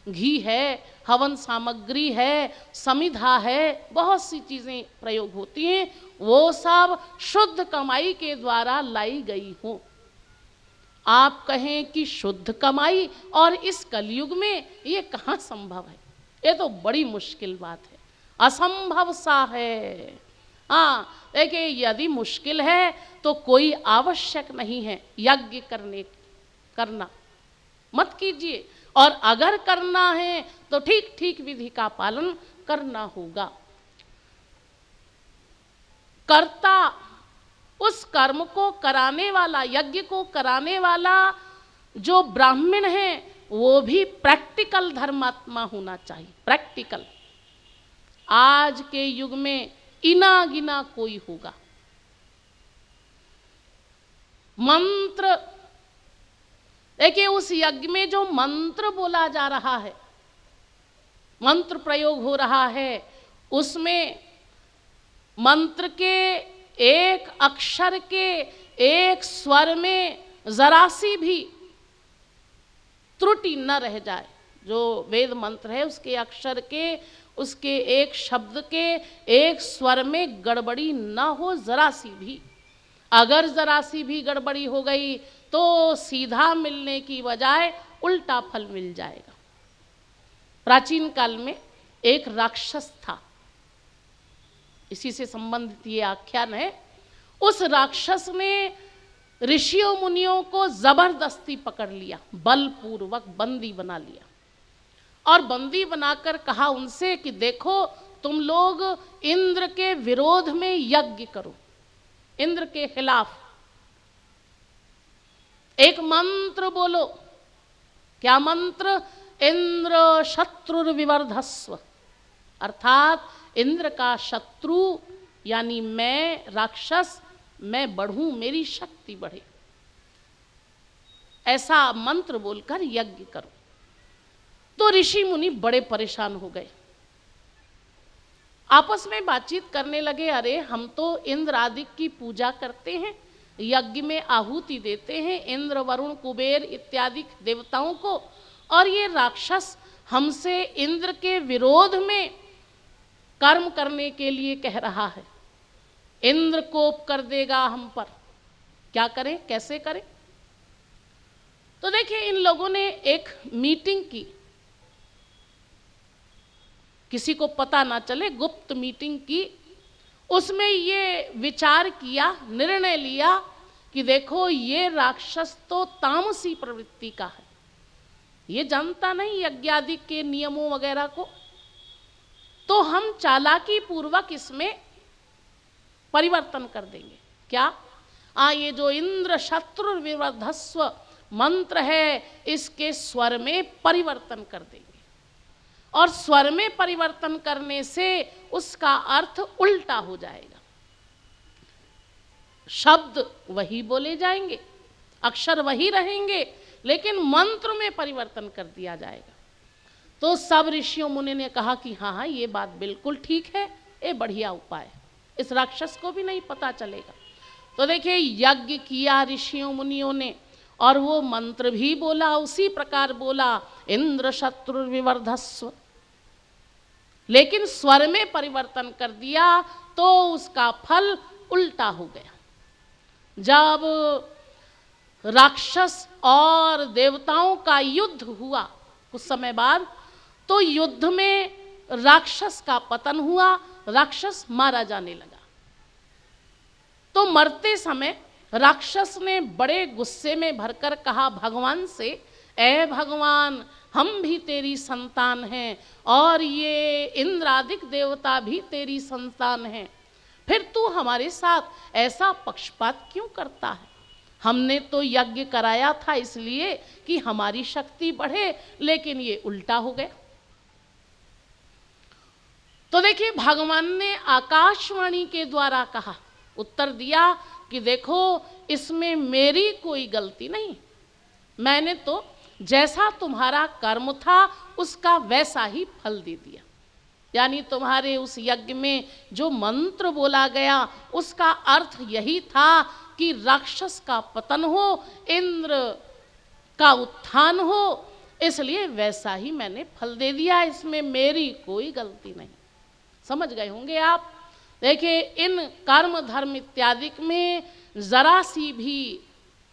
घी है, हवन सामग्री है, समिधा है, बहुत सी चीजें प्रयोग होती हैं, वो सब शुद्ध कमाई के द्वारा लाई गई हो। आप कहें कि शुद्ध कमाई और इस कलयुग में ये कहाँ संभव है? ये तो बड़ी मुश्किल बात है, असंभव सा है। हाँ, देखिए यदि मुश्किल है तो कोई आवश्यक नहीं है यज्ञ करना, मत कीजिए। और अगर करना है तो ठीक ठीक विधि का पालन करना होगा। कर्ता, उस कर्म को कराने वाला, यज्ञ को कराने वाला जो ब्राह्मण है वो भी प्रैक्टिकल धर्मात्मा होना चाहिए। प्रैक्टिकल। आज के युग में इना गिना कोई होगा। मंत्र, देखिए उस यज्ञ में जो मंत्र बोला जा रहा है, मंत्र प्रयोग हो रहा है, उसमें मंत्र के एक अक्षर के एक स्वर में जरा सी भी त्रुटि न रह जाए। जो वेद मंत्र है उसके अक्षर के, उसके एक शब्द के एक स्वर में गड़बड़ी न हो, जरा सी भी। अगर जरा सी भी गड़बड़ी हो गई तो सीधा मिलने की बजाय उल्टा फल मिल जाएगा। प्राचीन काल में एक राक्षस था, इसी से संबंधित ये आख्यान है। उस राक्षस ने ऋषियों मुनियों को जबरदस्ती पकड़ लिया, बलपूर्वक बंदी बना लिया, और बंदी बनाकर कहा उनसे कि देखो तुम लोग इंद्र के विरोध में यज्ञ करो, इंद्र के खिलाफ एक मंत्र बोलो। क्या मंत्र? इंद्र शत्रुर्विवर्धस्व, अर्थात इंद्र का शत्रु यानी मैं राक्षस, मैं बढ़ूं, मेरी शक्ति बढ़े, ऐसा मंत्र बोलकर यज्ञ करो। तो ऋषि मुनि बड़े परेशान हो गए, आपस में बातचीत करने लगे, अरे हम तो इंद्र आदि की पूजा करते हैं, यज्ञ में आहुति देते हैं इंद्र वरुण कुबेर इत्यादि देवताओं को, और ये राक्षस हमसे इंद्र के विरोध में कर्म करने के लिए कह रहा है, इंद्र कोप कर देगा हम पर, क्या करें, कैसे करें? तो देखिए इन लोगों ने एक मीटिंग की, किसी को पता ना चले, गुप्त मीटिंग की। उसमें ये विचार किया, निर्णय लिया कि देखो ये राक्षस तो तामसी प्रवृत्ति का है, ये जानता नहीं यज्ञादि के नियमों वगैरह को, तो हम चालाकी पूर्वक इसमें परिवर्तन कर देंगे। क्या? ये जो इंद्र शत्रु विवर्धस्व मंत्र है इसके स्वर में परिवर्तन कर देंगे, और स्वर में परिवर्तन करने से उसका अर्थ उल्टा हो जाएगा। शब्द वही बोले जाएंगे, अक्षर वही रहेंगे, लेकिन मंत्र में परिवर्तन कर दिया जाएगा। तो सब ऋषियों मुनि ने कहा कि हाँ हाँ ये बात बिल्कुल ठीक है, ये बढ़िया उपाय है, इस राक्षस को भी नहीं पता चलेगा। तो देखिए यज्ञ किया ऋषियों मुनियों ने, और वो मंत्र भी बोला, उसी प्रकार बोला इंद्र शत्रु विवर्धस्व, लेकिन स्वर में परिवर्तन कर दिया तो उसका फल उल्टा हो गया। जब राक्षस और देवताओं का युद्ध हुआ कुछ समय बाद, तो युद्ध में राक्षस का पतन हुआ, राक्षस मारा जाने लगा। तो मरते समय राक्षस ने बड़े गुस्से में भरकर कहा भगवान से, ऐ भगवान हम भी तेरी संतान हैं और ये इंद्रादिक देवता भी तेरी संतान हैं, फिर तू हमारे साथ ऐसा पक्षपात क्यों करता है? हमने तो यज्ञ कराया था इसलिए कि हमारी शक्ति बढ़े, लेकिन ये उल्टा हो गया। तो देखिए भगवान ने आकाशवाणी के द्वारा कहा, उत्तर दिया कि देखो इसमें मेरी कोई गलती नहीं, मैंने तो जैसा तुम्हारा कर्म था उसका वैसा ही फल दे दिया। यानी तुम्हारे उस यज्ञ में जो मंत्र बोला गया उसका अर्थ यही था कि राक्षस का पतन हो, इंद्र का उत्थान हो, इसलिए वैसा ही मैंने फल दे दिया, इसमें मेरी कोई गलती नहीं। समझ गए होंगे आप। देखिए इन कर्म धर्म इत्यादि में जरा सी भी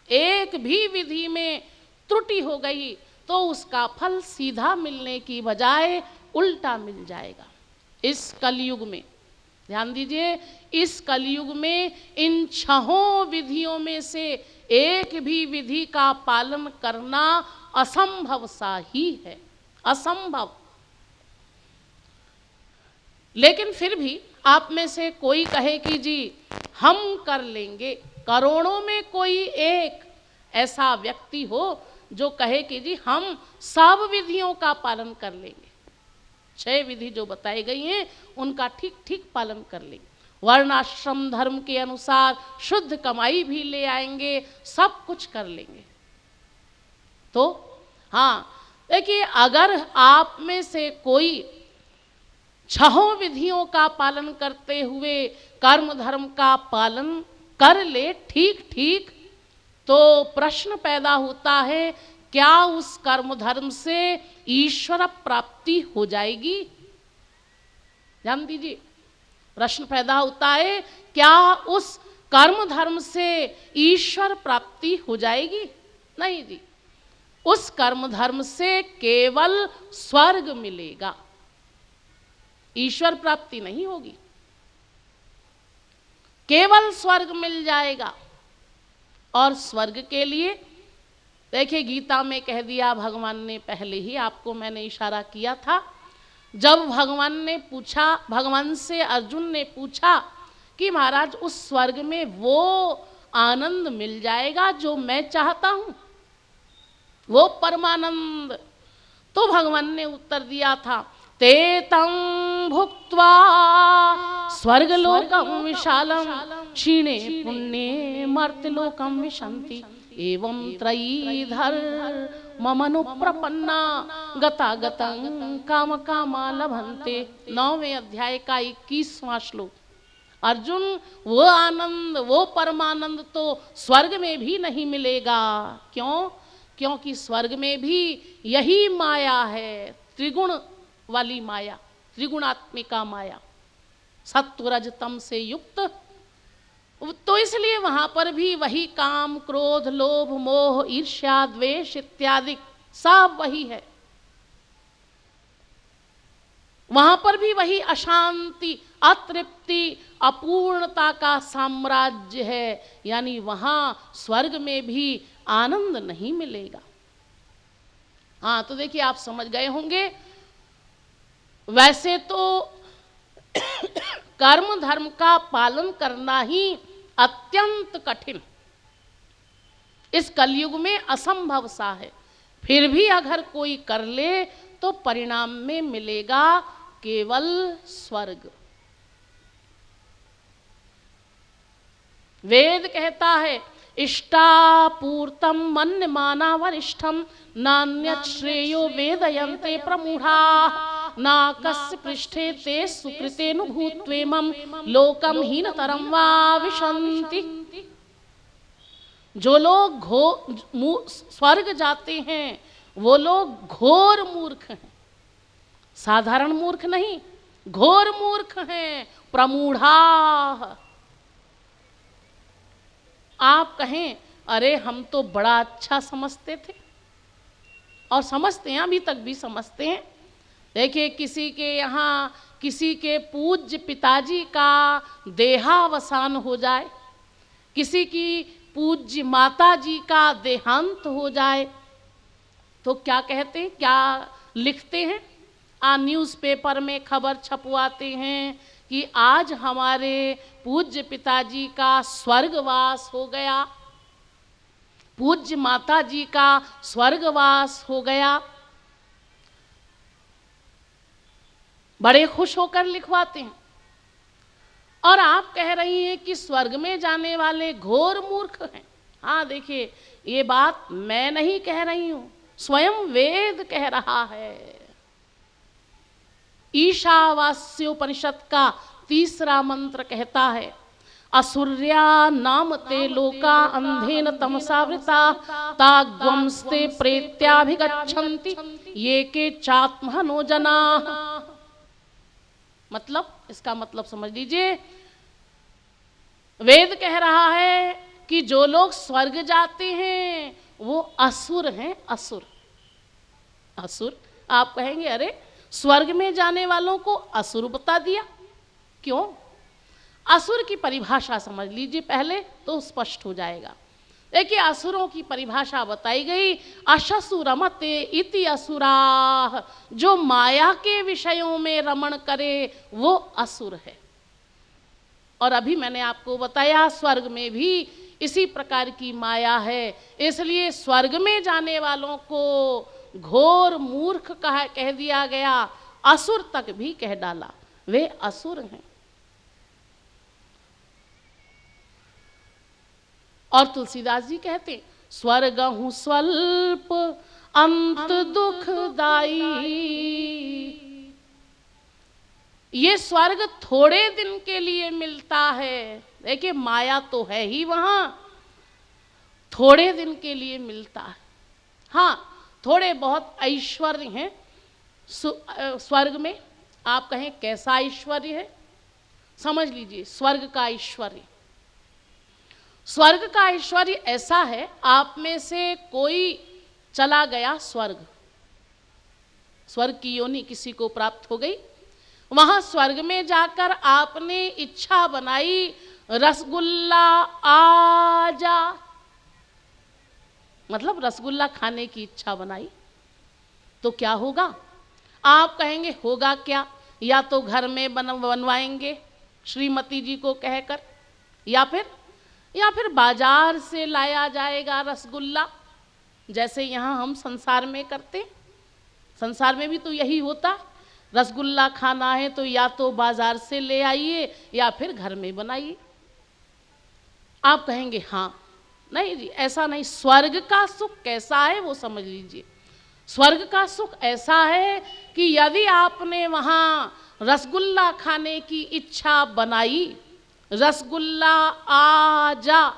एक भी विधि में त्रुटि हो गई तो उसका फल सीधा मिलने की बजाय उल्टा मिल जाएगा। इस कलयुग में ध्यान दीजिए, इस कलयुग में इन 6 विधियों में से एक भी विधि का पालन करना असंभव सा ही है, असंभव। लेकिन फिर भी आप में से कोई कहे कि जी हम कर लेंगे, करोड़ों में कोई एक ऐसा व्यक्ति हो जो कहे कि जी हम सब विधियों का पालन कर लेंगे, 6 विधि जो बताई गई हैं उनका ठीक ठीक पालन कर लेंगे, वर्णाश्रम धर्म के अनुसार शुद्ध कमाई भी ले आएंगे, सब कुछ कर लेंगे। तो हाँ देखिए, अगर आप में से कोई 6 विधियों का पालन करते हुए कर्म धर्म का पालन कर ले ठीक ठीक, तो प्रश्न पैदा होता है क्या उस कर्म धर्म से ईश्वर प्राप्ति हो जाएगी? ध्यान दीजिए, प्रश्न पैदा होता है क्या उस कर्म धर्म से ईश्वर प्राप्ति हो जाएगी? नहीं जी, उस कर्म धर्म से केवल स्वर्ग मिलेगा, ईश्वर प्राप्ति नहीं होगी, केवल स्वर्ग मिल जाएगा। और स्वर्ग के लिए देखिए गीता में कह दिया भगवान ने, पहले ही आपको मैंने इशारा किया था, जब भगवान ने पूछा, भगवान से अर्जुन ने पूछा कि महाराज उस स्वर्ग में वो आनंद मिल जाएगा जो मैं चाहता हूं, वो परमानंद। तो भगवान ने उत्तर दिया था ते तं भुक्त्वा स्वर्गलोकं विशालं क्षीणे पुण्ये मर्त्यलोकं विशन्ति एवं त्रयीधर्ममनुप्रपन्ना गतागतं काम कामा लभन्ते। 9वें अध्याय का 21वां श्लोक। अर्जुन, वो आनंद, वो परमानंद तो स्वर्ग में भी नहीं मिलेगा। क्यों? क्योंकि स्वर्ग में भी यही माया है, त्रिगुण वाली माया, त्रिगुणात्मिका माया, सत्व रज तम से युक्त। तो इसलिए वहां पर भी वही काम क्रोध लोभ मोह ईर्ष्या द्वेष इत्यादि सब वही है, वहां पर भी वही अशांति अतृप्ति अपूर्णता का साम्राज्य है। यानी वहां स्वर्ग में भी आनंद नहीं मिलेगा। हाँ तो देखिए, आप समझ गए होंगे, वैसे तो कर्म धर्म का पालन करना ही अत्यंत कठिन, इस कलयुग में असंभव सा है, फिर भी अगर कोई कर ले तो परिणाम में मिलेगा केवल स्वर्ग। वेद कहता है इष्टापूर्तम मन्यमाना वरिष्ठम नान्यत् श्रेयो वेदयन्ते प्रमूढ़ा ना कस्य पृष्ठे ते सुकृतेनुभूत्वेमं लोकम हीनतरं वा विशन्ति। जो लोग स्वर्ग जाते हैं वो लोग घोर मूर्ख हैं, साधारण मूर्ख नहीं, घोर मूर्ख हैं, प्रमूढ़ा। आप कहें अरे हम तो बड़ा अच्छा समझते थे, और समझते हैं, अभी तक भी समझते हैं। देखिए किसी के यहाँ किसी के पूज्य पिताजी का देहावसान हो जाए, किसी की पूज्य माता जी का देहांत हो जाए, तो क्या कहते हैं, क्या लिखते हैं, न्यूज़पेपर में खबर छपवाते हैं कि आज हमारे पूज्य पिताजी का स्वर्गवास हो गया, पूज्य माता जी का स्वर्गवास हो गया। बड़े खुश होकर लिखवाते हैं। और आप कह रही हैं कि स्वर्ग में जाने वाले घोर मूर्ख हैं। हाँ देखिए, ये बात मैं नहीं कह रही हूं, स्वयं वेद कह रहा है। ईशावास्योपनिषद का 3रा मंत्र कहता है, असुर्या नाम ते लोका अंधेन तमसावृता ताग्वंस्ते प्रेत्याभिगच्छन्ति ये के चात्महनो जना। मतलब, इसका मतलब समझ लीजिए, वेद कह रहा है कि जो लोग स्वर्ग जाते हैं वो असुर हैं। असुर, असुर। आप कहेंगे अरे स्वर्ग में जाने वालों को असुर बता दिया, क्यों? असुर की परिभाषा समझ लीजिए पहले, तो स्पष्ट हो जाएगा। देखिए, असुरों की परिभाषा बताई गई, अशसुरमते इति असुराः, जो माया के विषयों में रमण करे वो असुर है। और अभी मैंने आपको बताया स्वर्ग में भी इसी प्रकार की माया है, इसलिए स्वर्ग में जाने वालों को घोर मूर्ख कह दिया गया, असुर तक भी कह डाला, वे असुर हैं। और तुलसीदास जी कहते हैं, स्वर्गहु स्वल्प अंत दुखदाई। ये स्वर्ग थोड़े दिन के लिए मिलता है। देखिए, माया तो है ही वहां, थोड़े दिन के लिए मिलता है। हाँ, थोड़े बहुत ऐश्वर्य हैं स्वर्ग में। आप कहें कैसा ऐश्वर्य है? समझ लीजिए, स्वर्ग का ऐश्वर्य, स्वर्ग का ऐश्वर्य ऐसा है, आप में से कोई चला गया स्वर्ग, स्वर्ग की योनि किसी को प्राप्त हो गई, वहां स्वर्ग में जाकर आपने इच्छा बनाई रसगुल्ला आजा, मतलब रसगुल्ला खाने की इच्छा बनाई, तो क्या होगा? आप कहेंगे होगा क्या? या तो घर में बनवाएंगे श्रीमती जी को कहकर, या फिर बाजार से लाया जाएगा रसगुल्ला, जैसे यहाँ हम संसार में करते। संसार में भी तो यही होता, रसगुल्ला खाना है तो या तो बाजार से ले आइए या फिर घर में बनाइए। आप कहेंगे हाँ, नहीं जी ऐसा नहीं। स्वर्ग का सुख कैसा है वो समझ लीजिए। स्वर्ग का सुख ऐसा है कि यदि आपने वहाँ रसगुल्ला खाने की इच्छा बनाई, रसगुल्ला आजा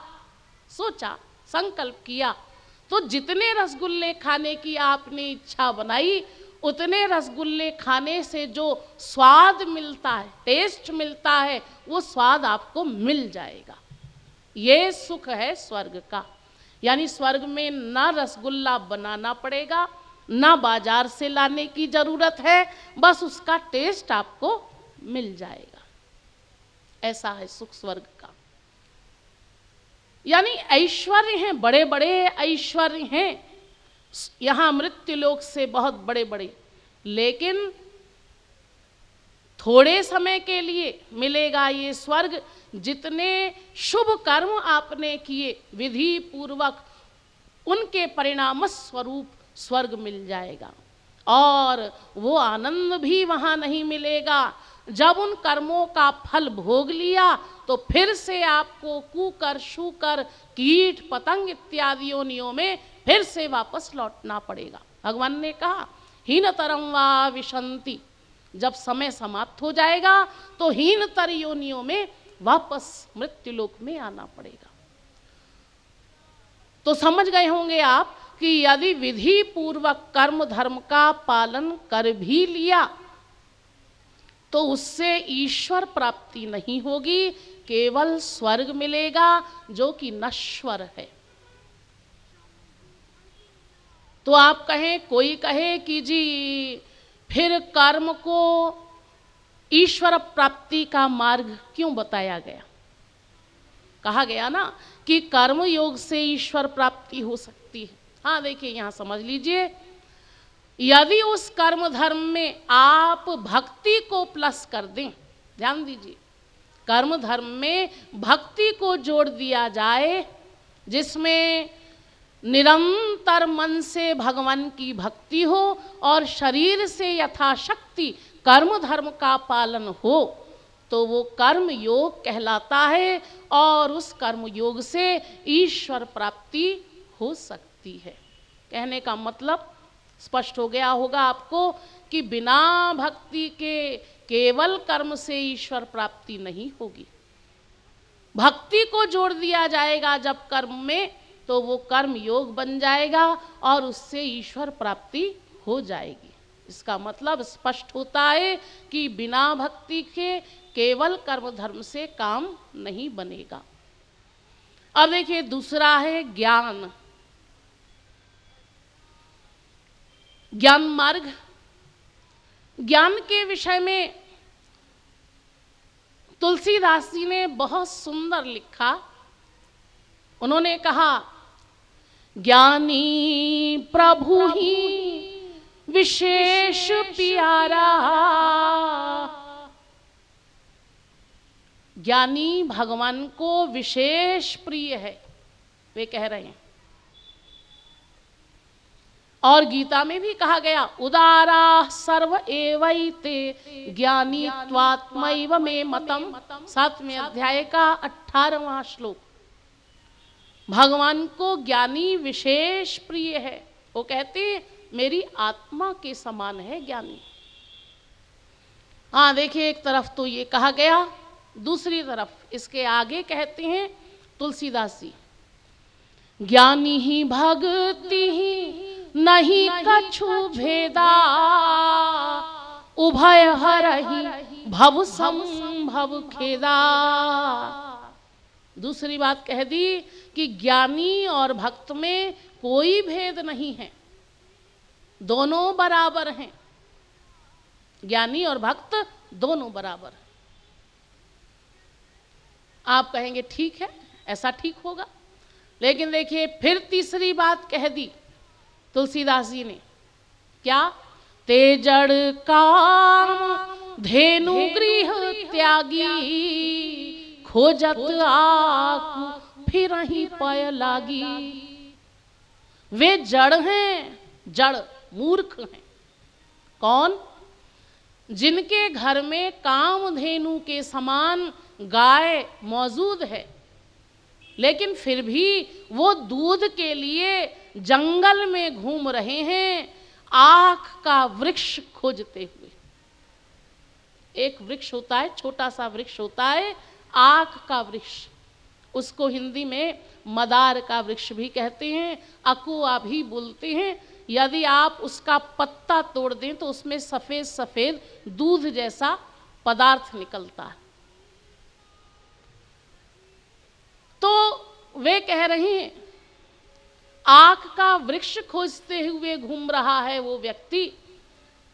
सोचा, संकल्प किया, तो जितने रसगुल्ले खाने की आपने इच्छा बनाई, उतने रसगुल्ले खाने से जो स्वाद मिलता है, टेस्ट मिलता है, वो स्वाद आपको मिल जाएगा। ये सुख है स्वर्ग का। यानी स्वर्ग में ना रसगुल्ला बनाना पड़ेगा, ना बाजार से लाने की जरूरत है, बस उसका टेस्ट आपको मिल जाएगा। ऐसा है सुख स्वर्ग का। यानी ऐश्वर्य हैं, बड़े बड़े ऐश्वर्य हैं यहाँ मृत्युलोक से बहुत बड़े बड़े, लेकिन थोड़े समय के लिए मिलेगा ये स्वर्ग। जितने शुभ कर्म आपने किए विधि पूर्वक, उनके परिणाम स्वरूप स्वर्ग मिल जाएगा। और वो आनंद भी वहाँ नहीं मिलेगा। जब उन कर्मों का फल भोग लिया तो फिर से आपको कुकर, शूकर, कीट, पतंग इत्यादि योनियों में फिर से वापस लौटना पड़ेगा। भगवान ने कहा हीनतरम वा विशंति, जब समय समाप्त हो जाएगा तो हीनतर योनियों में वापस मृत्युलोक में आना पड़ेगा। तो समझ गए होंगे आप कि यदि विधि पूर्वक कर्म धर्म का पालन कर भी लिया तो उससे ईश्वर प्राप्ति नहीं होगी, केवल स्वर्ग मिलेगा जो कि नश्वर है। तो आप कहें, कोई कहे कि जी फिर कर्म को ईश्वर प्राप्ति का मार्ग क्यों बताया गया? कहा गया ना कि कर्म योग से ईश्वर प्राप्ति हो सकती है। हाँ देखिए, यहाँ समझ लीजिए, यदि उस कर्म धर्म में आप भक्ति को प्लस कर दें, ध्यान दीजिए, कर्म धर्म में भक्ति को जोड़ दिया जाए, जिसमें निरंतर मन से भगवान की भक्ति हो और शरीर से यथाशक्ति कर्म धर्म का पालन हो, तो वो कर्म योग कहलाता है और उस कर्म योग से ईश्वर प्राप्ति हो सकती है। कहने का मतलब स्पष्ट हो गया होगा आपको कि बिना भक्ति के केवल कर्म से ईश्वर प्राप्ति नहीं होगी। भक्ति को जोड़ दिया जाएगा जब कर्म में, तो वो कर्म योग बन जाएगा और उससे ईश्वर प्राप्ति हो जाएगी। इसका मतलब स्पष्ट होता है कि बिना भक्ति के केवल कर्म धर्म से काम नहीं बनेगा। अब देखिए दूसरा है ज्ञान। ज्ञान मार्ग। ज्ञान के विषय में तुलसीदास जी ने बहुत सुंदर लिखा। उन्होंने कहा, ज्ञानी प्रभु ही विशेष प्यारा, ज्ञानी भगवान को विशेष प्रिय है, वे कह रहे हैं। और गीता में भी कहा गया, उदारा सर्व एवैते ज्ञानी त्वात्मैव मे मतम, 7वें अध्याय का 18वां श्लोक। भगवान को ज्ञानी विशेष प्रिय है। वो कहते मेरी आत्मा के समान है ज्ञानी। हाँ देखिए, एक तरफ तो ये कहा गया, दूसरी तरफ इसके आगे कहते हैं तुलसीदास जी, ज्ञानी ही भक्ति ही नहीं कछु भेदा, उभय हरहि भव संभव खेदा। दूसरी बात कह दी कि ज्ञानी और भक्त में कोई भेद नहीं है, दोनों बराबर हैं। ज्ञानी और भक्त दोनों बराबर हैं। आप कहेंगे ठीक है, ऐसा ठीक होगा, लेकिन देखिए फिर तीसरी बात कह दी तुलसीदास जी ने, क्या? ते जड़ काम धेनु गृह त्यागी, खोजत आकु फिर ही पय लागी। वे जड़ हैं, जड़ मूर्ख हैं। कौन? जिनके घर में कामधेनु के समान गाय मौजूद है, लेकिन फिर भी वो दूध के लिए जंगल में घूम रहे हैं, आँख का वृक्ष खोजते हुए। एक वृक्ष होता है, छोटा सा वृक्ष होता है, आँख का वृक्ष, उसको हिंदी में मदार का वृक्ष भी कहते हैं, अकुआ भी बोलते हैं। यदि आप उसका पत्ता तोड़ दें तो उसमें सफेद सफेद दूध जैसा पदार्थ निकलता है। तो वे कह रहे हैं, आँख का वृक्ष खोजते हुए घूम रहा है वो व्यक्ति,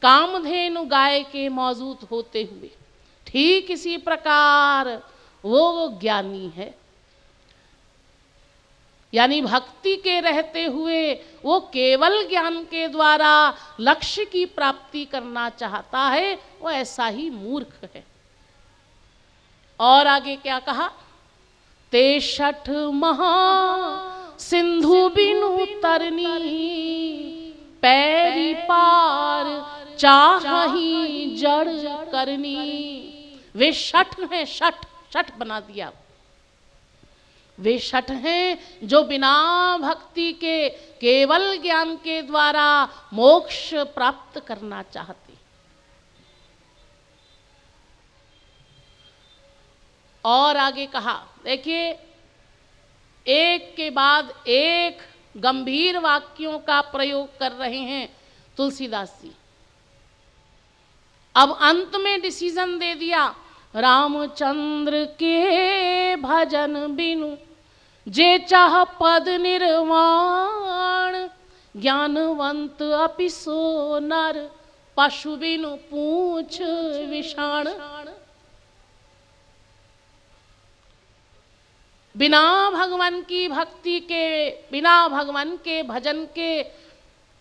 कामधेनु गाय के मौजूद होते हुए। ठीक इसी प्रकार वो ज्ञानी है, यानी भक्ति के रहते हुए वो केवल ज्ञान के द्वारा लक्ष्य की प्राप्ति करना चाहता है, वो ऐसा ही मूर्ख है। और आगे क्या कहा? ते शठ महा सिंधु बिनु तरनी, पैरी पार चाही जड़ करनी। वे शठ हैं, शठ, शठ बना दिया। वे शठ हैं जो बिना भक्ति के केवल ज्ञान के द्वारा मोक्ष प्राप्त करना चाहते। और आगे कहा, देखिए एक के बाद एक गंभीर वाक्यों का प्रयोग कर रहे हैं तुलसीदास जी। अब अंत में डिसीजन दे दिया, रामचंद्र के भजन बिनु जे चाह पद निर्वाण, ज्ञानवंत अपि सो नर पशु बिनु पूछ विषाण। बिना भगवान की भक्ति के, बिना भगवान के भजन के,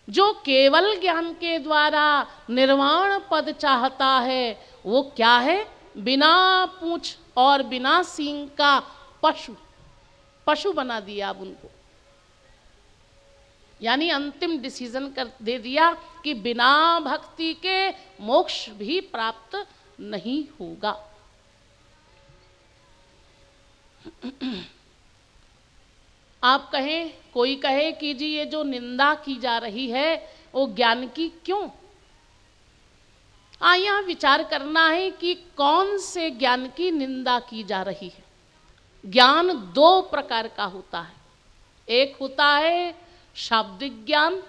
जो केवल ज्ञान के द्वारा निर्वाण पद चाहता है, वो क्या है? बिना पूंछ और बिना सींग का पशु, पशु बना दिया अब उनको। यानी अंतिम डिसीजन कर दे दिया कि बिना भक्ति के मोक्ष भी प्राप्त नहीं होगा। आप कहें, कोई कहे कि जी ये जो निंदा की जा रही है वो ज्ञान की क्यों? यहाँ विचार करना है कि कौन से ज्ञान की निंदा की जा रही है। ज्ञान दो प्रकार का होता है, एक होता है शाब्दिक ज्ञान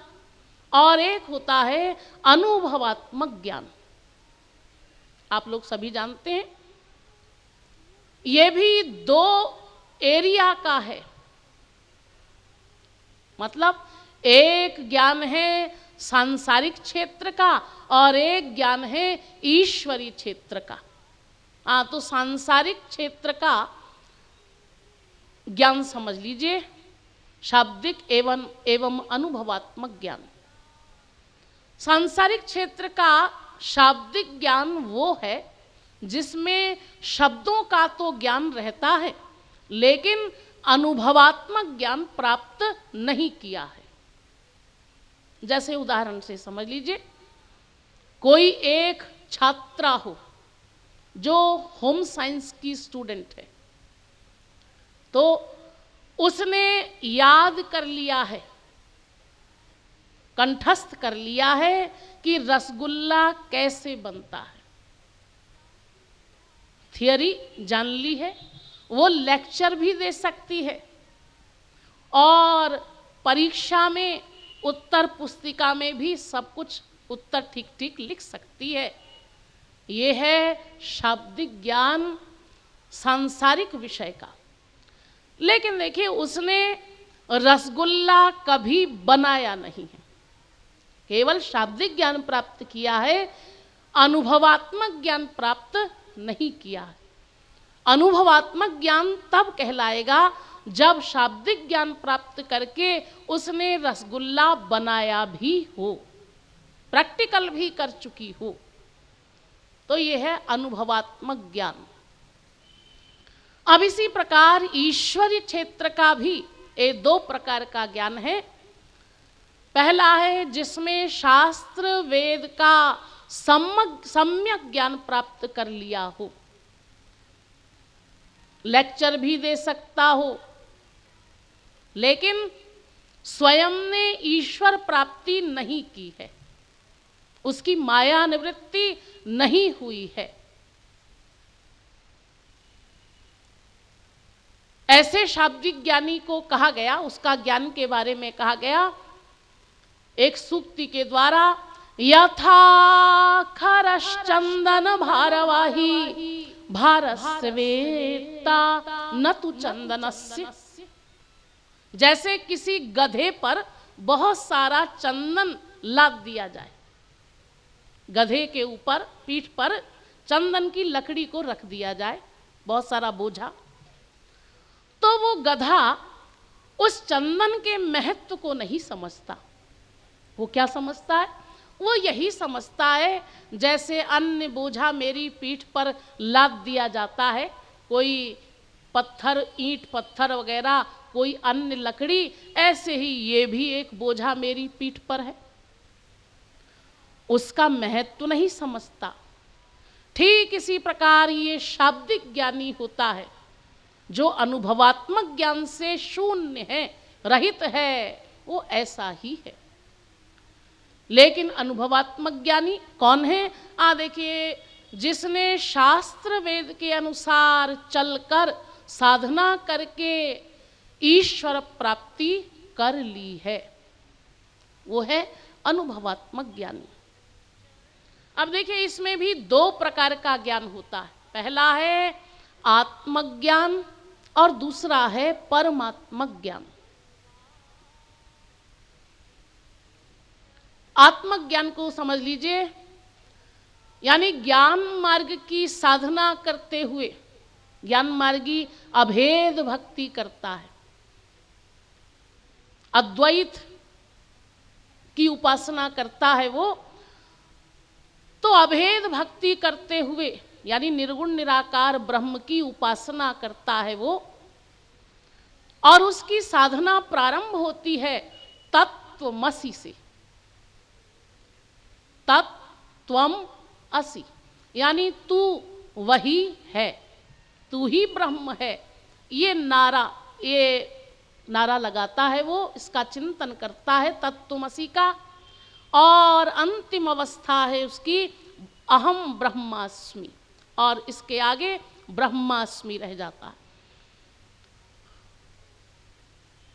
और एक होता है अनुभवात्मक ज्ञान। आप लोग सभी जानते हैं ये भी दो एरिया का है। मतलब एक ज्ञान है सांसारिक क्षेत्र का और एक ज्ञान है ईश्वरीय क्षेत्र का। तो सांसारिक क्षेत्र का ज्ञान समझ लीजिए, शाब्दिक एवं अनुभवात्मक ज्ञान। सांसारिक क्षेत्र का शाब्दिक ज्ञान वो है जिसमें शब्दों का तो ज्ञान रहता है लेकिन अनुभवात्मक ज्ञान प्राप्त नहीं किया है। जैसे उदाहरण से समझ लीजिए, कोई एक छात्रा हो जो होम साइंस की स्टूडेंट है, तो उसने याद कर लिया है, कंठस्थ कर लिया है कि रसगुल्ला कैसे बनता है, थियरी जान ली है, वो लेक्चर भी दे सकती है और परीक्षा में उत्तर पुस्तिका में भी सब कुछ उत्तर ठीक ठीक लिख सकती है। ये है शाब्दिक ज्ञान सांसारिक विषय का। लेकिन देखिए, उसने रसगुल्ला कभी बनाया नहीं है, केवल शाब्दिक ज्ञान प्राप्त किया है, अनुभवात्मक ज्ञान प्राप्त नहीं किया है। अनुभवात्मक ज्ञान तब कहलाएगा जब शाब्दिक ज्ञान प्राप्त करके उसने रसगुल्ला बनाया भी हो, प्रैक्टिकल भी कर चुकी हो, तो यह है अनुभवात्मक ज्ञान। अब इसी प्रकार ईश्वरीय क्षेत्र का भी ये दो प्रकार का ज्ञान है। पहला है जिसमें शास्त्र वेद का सम्यक ज्ञान प्राप्त कर लिया हो, लेक्चर भी दे सकता हो, लेकिन स्वयं ने ईश्वर प्राप्ति नहीं की है, उसकी माया निवृत्ति नहीं हुई है। ऐसे शाब्दिक ज्ञानी को कहा गया, उसका ज्ञान के बारे में कहा गया एक सूक्ति के द्वारा, यथा खरश्चंदन भारवाही भारस्य वेत्ता न तु चंदनस्य। जैसे किसी गधे पर बहुत सारा चंदन लाद दिया जाए, गधे के ऊपर पीठ पर चंदन की लकड़ी को रख दिया जाए, बहुत सारा बोझा, तो वो गधा उस चंदन के महत्व को नहीं समझता। वो क्या समझता है? वो यही समझता है जैसे अन्य बोझा मेरी पीठ पर लाद दिया जाता है, कोई पत्थर, ईंट पत्थर वगैरह, कोई अन्य लकड़ी, ऐसे ही ये भी एक बोझा मेरी पीठ पर है, उसका महत्व नहीं समझता। ठीक इसी प्रकार ये शाब्दिक ज्ञानी होता है जो अनुभवात्मक ज्ञान से शून्य है, रहित है, वो ऐसा ही है। लेकिन अनुभवात्मक ज्ञानी कौन है? देखिए, जिसने शास्त्र वेद के अनुसार चलकर साधना करके ईश्वर प्राप्ति कर ली है, वो है अनुभवात्मक ज्ञानी। अब देखिए, इसमें भी दो प्रकार का ज्ञान होता है। पहला है आत्मज्ञान और दूसरा है परमात्मक ज्ञान। आत्मज्ञान को समझ लीजिए, यानी ज्ञान मार्ग की साधना करते हुए ज्ञान मार्गी अभेद भक्ति करता है, अद्वैत की उपासना करता है वो, तो अभेद भक्ति करते हुए यानी निर्गुण निराकार ब्रह्म की उपासना करता है वो, और उसकी साधना प्रारंभ होती है तत्वमसि से। तत्त्वम असि यानी तू वही है, तू ही ब्रह्म है, ये नारा लगाता है, वो इसका चिंतन करता है तत्त्वमसि का, और अंतिम अवस्था है उसकी अहम ब्रह्मास्मि, और इसके आगे ब्रह्मास्मि रह जाता है।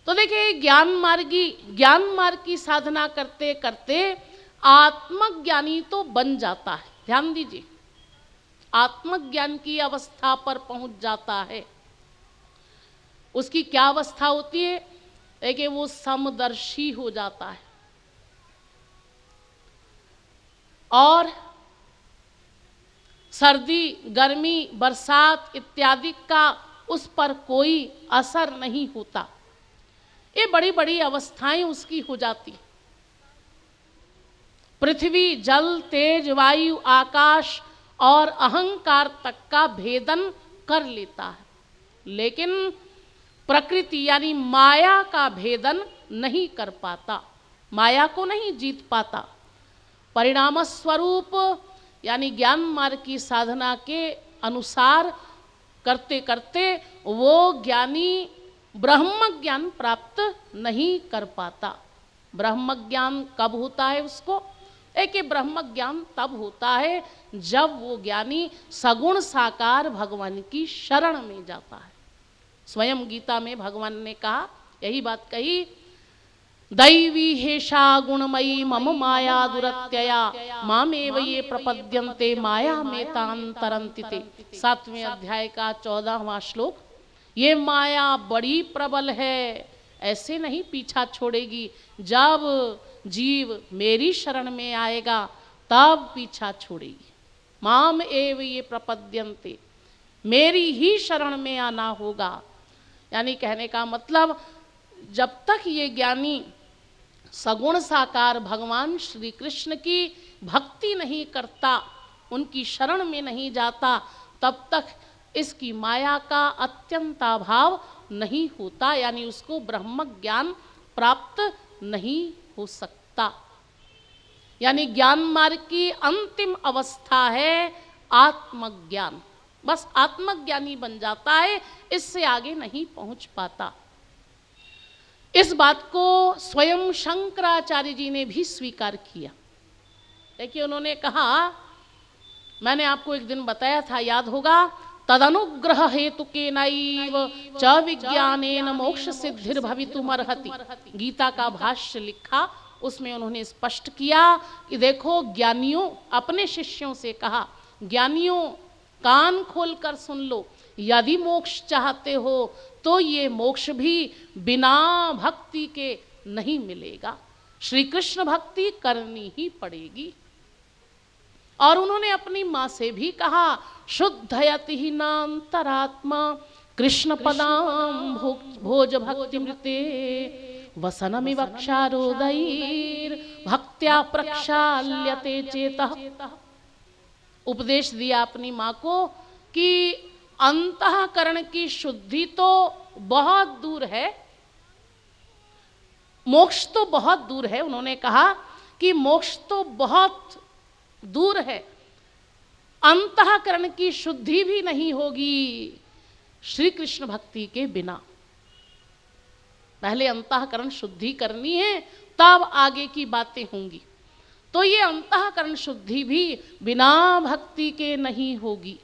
तो देखिए ज्ञान मार्ग की साधना करते करते आत्मज्ञानी तो बन जाता है। ध्यान दीजिए, आत्मज्ञान की अवस्था पर पहुंच जाता है। उसकी क्या अवस्था होती है? देखिए वो समदर्शी हो जाता है और सर्दी, गर्मी, बरसात इत्यादि का उस पर कोई असर नहीं होता। ये बड़ी बड़ी अवस्थाएं उसकी हो जाती। पृथ्वी, जल, तेज, वायु, आकाश और अहंकार तक का भेदन कर लेता है, लेकिन प्रकृति यानी माया का भेदन नहीं कर पाता, माया को नहीं जीत पाता। परिणाम स्वरूप यानी ज्ञान मार्ग की साधना के अनुसार करते करते वो ज्ञानी ब्रह्म ज्ञान प्राप्त नहीं कर पाता। ब्रह्म ज्ञान कब होता है उसको? एक ब्रह्म ज्ञान तब होता है जब वो ज्ञानी सगुण साकार भगवान की शरण में जाता है। स्वयं गीता में भगवान ने कहा, यही बात कही, दैवी हेषा गुणमयी मम माया दुरत्यया मामेव ये प्रपद्यन्ते माया में तांतरन्ति ते। 7वें अध्याय का 14वां श्लोक। ये माया बड़ी प्रबल है, ऐसे नहीं पीछा छोड़ेगी। जब जीव मेरी शरण में आएगा तब पीछा छोड़ेगी। माम एव ये प्रपद्यन्ते, मेरी ही शरण में आना होगा। यानी कहने का मतलब, जब तक ये ज्ञानी सगुण साकार भगवान श्री कृष्ण की भक्ति नहीं करता, उनकी शरण में नहीं जाता, तब तक इसकी माया का अत्यंताभाव नहीं होता, यानी उसको ब्रह्म ज्ञान प्राप्त नहीं हो सकता। यानी ज्ञान मार्ग की अंतिम अवस्था है आत्मज्ञान। बस आत्मज्ञानी बन जाता है, इससे आगे नहीं पहुंच पाता। इस बात को स्वयं शंकराचार्य जी ने भी स्वीकार किया। देखिए उन्होंने कहा, मैंने आपको एक दिन बताया था, याद होगा, तदनुग्रह हेतु के नैव च विज्ञानेन मोक्ष सिद्धिर्भवितुमर्हति। गीता का भाष्य लिखा, उसमें उन्होंने स्पष्ट किया कि देखो, ज्ञानियों, अपने शिष्यों से कहा, ज्ञानियों कान खोलकर सुन लो, यदि मोक्ष चाहते हो तो ये मोक्ष भी बिना भक्ति के नहीं मिलेगा, श्री कृष्ण भक्ति करनी ही पड़ेगी। और उन्होंने अपनी माँ से भी कहा, शुद्धयति ही नान्तरात्मा कृष्ण पदाम भोज भक्ति मृते वसनमि वक्षारोदैर भक्त्या प्रक्षाल्यते चेतः। उपदेश दिया अपनी माँ को कि अंतःकरण की शुद्धि तो बहुत दूर है, मोक्ष तो बहुत दूर है। उन्होंने कहा कि मोक्ष तो बहुत दूर है, अंतःकरण की शुद्धि भी नहीं होगी श्री कृष्ण भक्ति के बिना। पहले अंतःकरण शुद्धि करनी है, तब आगे की बातें होंगी। तो ये अंतःकरण शुद्धि भी बिना भक्ति के नहीं होगी,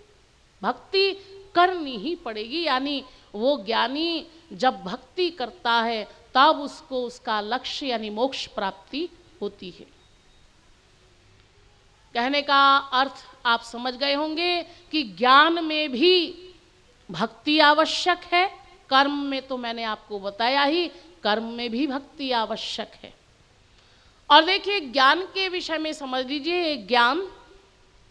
भक्ति करनी ही पड़ेगी। यानी वो ज्ञानी जब भक्ति करता है तब उसको उसका लक्ष्य यानी मोक्ष प्राप्ति होती है। कहने का अर्थ आप समझ गए होंगे कि ज्ञान में भी भक्ति आवश्यक है, कर्म में तो मैंने आपको बताया ही, कर्म में भी भक्ति आवश्यक है। और देखिए ज्ञान के विषय में समझ लीजिए, ज्ञान,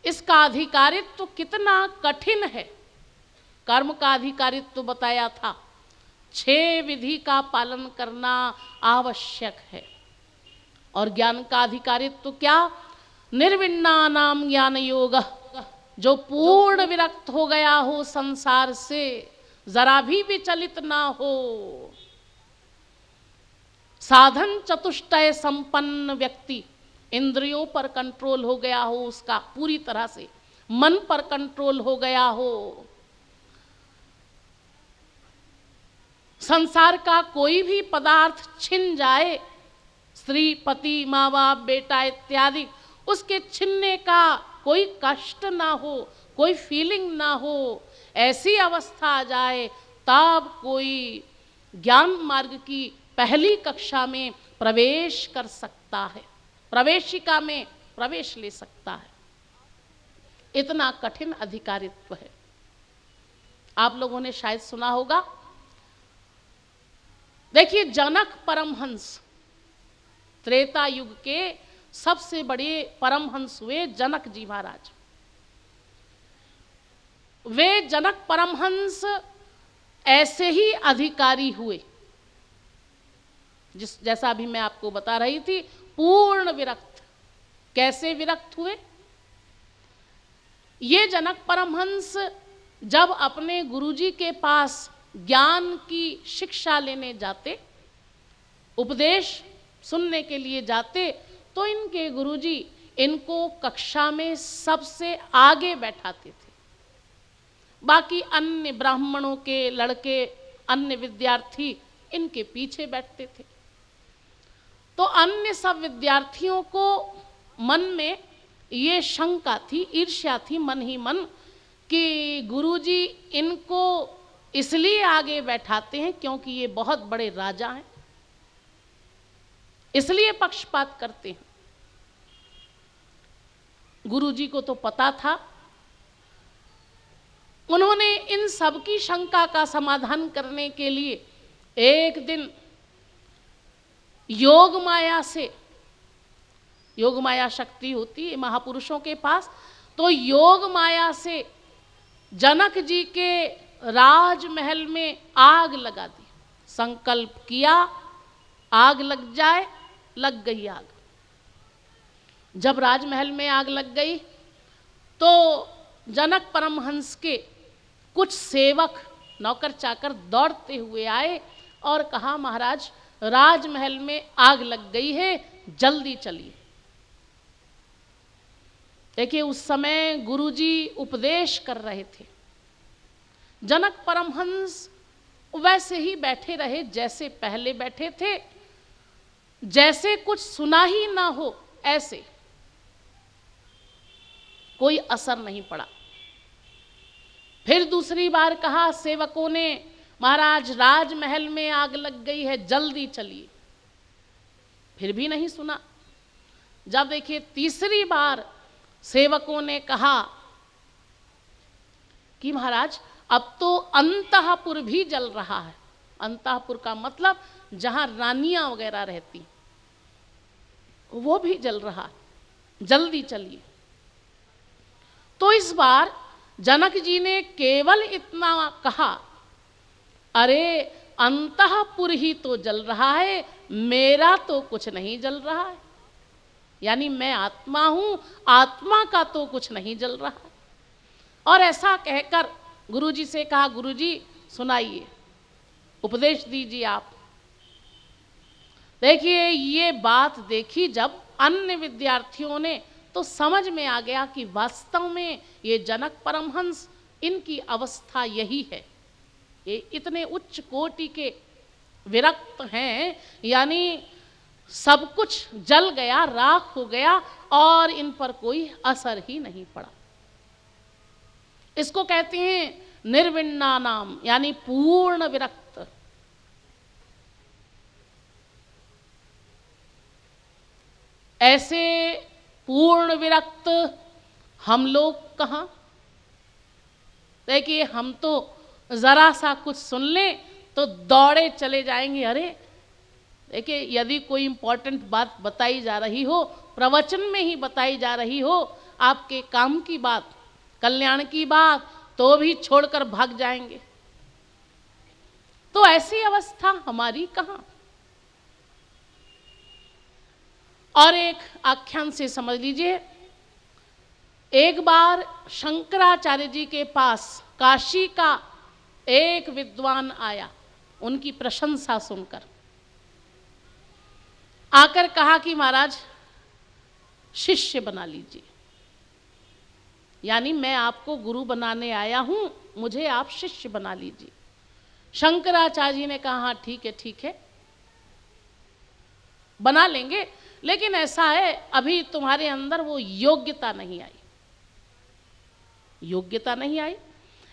इसका अधिकारित्व तो कितना कठिन है। कर्म का अधिकारित्व तो बताया था, 6 विधि का पालन करना आवश्यक है। और ज्ञान का अधिकारित्व तो क्या? निर्विण्णानाम ज्ञान योग, जो पूर्ण विरक्त हो गया हो संसार से, जरा भी विचलित ना हो, साधन चतुष्टय संपन्न व्यक्ति, इंद्रियों पर कंट्रोल हो गया हो उसका पूरी तरह से, मन पर कंट्रोल हो गया हो, संसार का कोई भी पदार्थ छिन जाए, स्त्री, पति, माँ बाप, बेटा इत्यादि, उसके छिनने का कोई कष्ट ना हो, कोई फीलिंग ना हो, ऐसी अवस्था आ जाए, तब कोई ज्ञान मार्ग की पहली कक्षा में प्रवेश कर सकता है, प्रवेशिका में प्रवेश ले सकता है। इतना कठिन अधिकारित्व है। आप लोगों ने शायद सुना होगा, देखिए जनक परमहंस, त्रेता युग के सबसे बड़े परमहंस हुए जनक जी महाराज। वे जनक परमहंस ऐसे ही अधिकारी हुए, जैसा अभी मैं आपको बता रही थी, पूर्ण विरक्त। कैसे विरक्त हुए? ये जनक परमहंस जब अपने गुरुजी के पास ज्ञान की शिक्षा लेने जाते, उपदेश सुनने के लिए जाते, तो इनके गुरुजी इनको कक्षा में सबसे आगे बैठाते थे। बाकी अन्य ब्राह्मणों के लड़के, अन्य विद्यार्थी इनके पीछे बैठते थे। तो अन्य सब विद्यार्थियों को मन में ये शंका थी, ईर्ष्या थी मन ही मन, कि गुरुजी इनको इसलिए आगे बैठाते हैं क्योंकि ये बहुत बड़े राजा हैं, इसलिए पक्षपात करते हैं। गुरुजी को तो पता था। उन्होंने इन सब की शंका का समाधान करने के लिए एक दिन योग माया से, योग माया शक्ति होती है महापुरुषों के पास, तो योग माया से जनक जी के राजमहल में आग लगा दी। संकल्प किया आग लग जाए, लग गई आग। जब राजमहल में आग लग गई तो जनक परमहंस के कुछ सेवक, नौकर चाकर दौड़ते हुए आए और कहा, महाराज राजमहल में आग लग गई है, जल्दी चलिए। देखिए उस समय गुरुजी उपदेश कर रहे थे। जनक परमहंस वैसे ही बैठे रहे जैसे पहले बैठे थे, जैसे कुछ सुना ही ना हो, ऐसे कोई असर नहीं पड़ा। फिर दूसरी बार कहा सेवकों ने, महाराज राजमहल में आग लग गई है, जल्दी चलिए। फिर भी नहीं सुना। जब देखिए तीसरी बार सेवकों ने कहा कि महाराज अब तो अंतःपुर भी जल रहा है। अंतःपुर का मतलब जहां रानियां वगैरह रहती, वो भी जल रहा है, जल्दी चलिए। तो इस बार जनक जी ने केवल इतना कहा, अरे अंतःपुर ही तो जल रहा है, मेरा तो कुछ नहीं जल रहा है। यानी मैं आत्मा हूं, आत्मा का तो कुछ नहीं जल रहा है। और ऐसा कहकर गुरुजी से कहा, गुरुजी सुनाइए, उपदेश दीजिए आप। देखिए ये बात देखी जब अन्य विद्यार्थियों ने, तो समझ में आ गया कि वास्तव में ये जनक परमहंस, इनकी अवस्था यही है। ये इतने उच्च कोटि के विरक्त हैं, यानी सब कुछ जल गया, राख हो गया और इन पर कोई असर ही नहीं पड़ा। इसको कहते हैं निर्विण्णा नाम, यानी पूर्ण विरक्त। ऐसे पूर्ण विरक्त हम लोग कहाँ? देखिए हम तो जरा सा कुछ सुन लें तो दौड़े चले जाएंगे। अरे देखिए यदि कोई इंपॉर्टेंट बात बताई जा रही हो, प्रवचन में ही बताई जा रही हो, आपके काम की बात, कल्याण की बात, तो भी छोड़कर भाग जाएंगे। तो ऐसी अवस्था हमारी कहाँ? और एक आख्यान से समझ लीजिए। एक बार शंकराचार्य जी के पास काशी का एक विद्वान आया, उनकी प्रशंसा सुनकर आकर कहा कि महाराज शिष्य बना लीजिए, यानी मैं आपको गुरु बनाने आया हूं, मुझे आप शिष्य बना लीजिए। शंकराचार्य जी ने कहा हाँ ठीक है बना लेंगे, लेकिन ऐसा है अभी तुम्हारे अंदर वो योग्यता नहीं आई, योग्यता नहीं आई।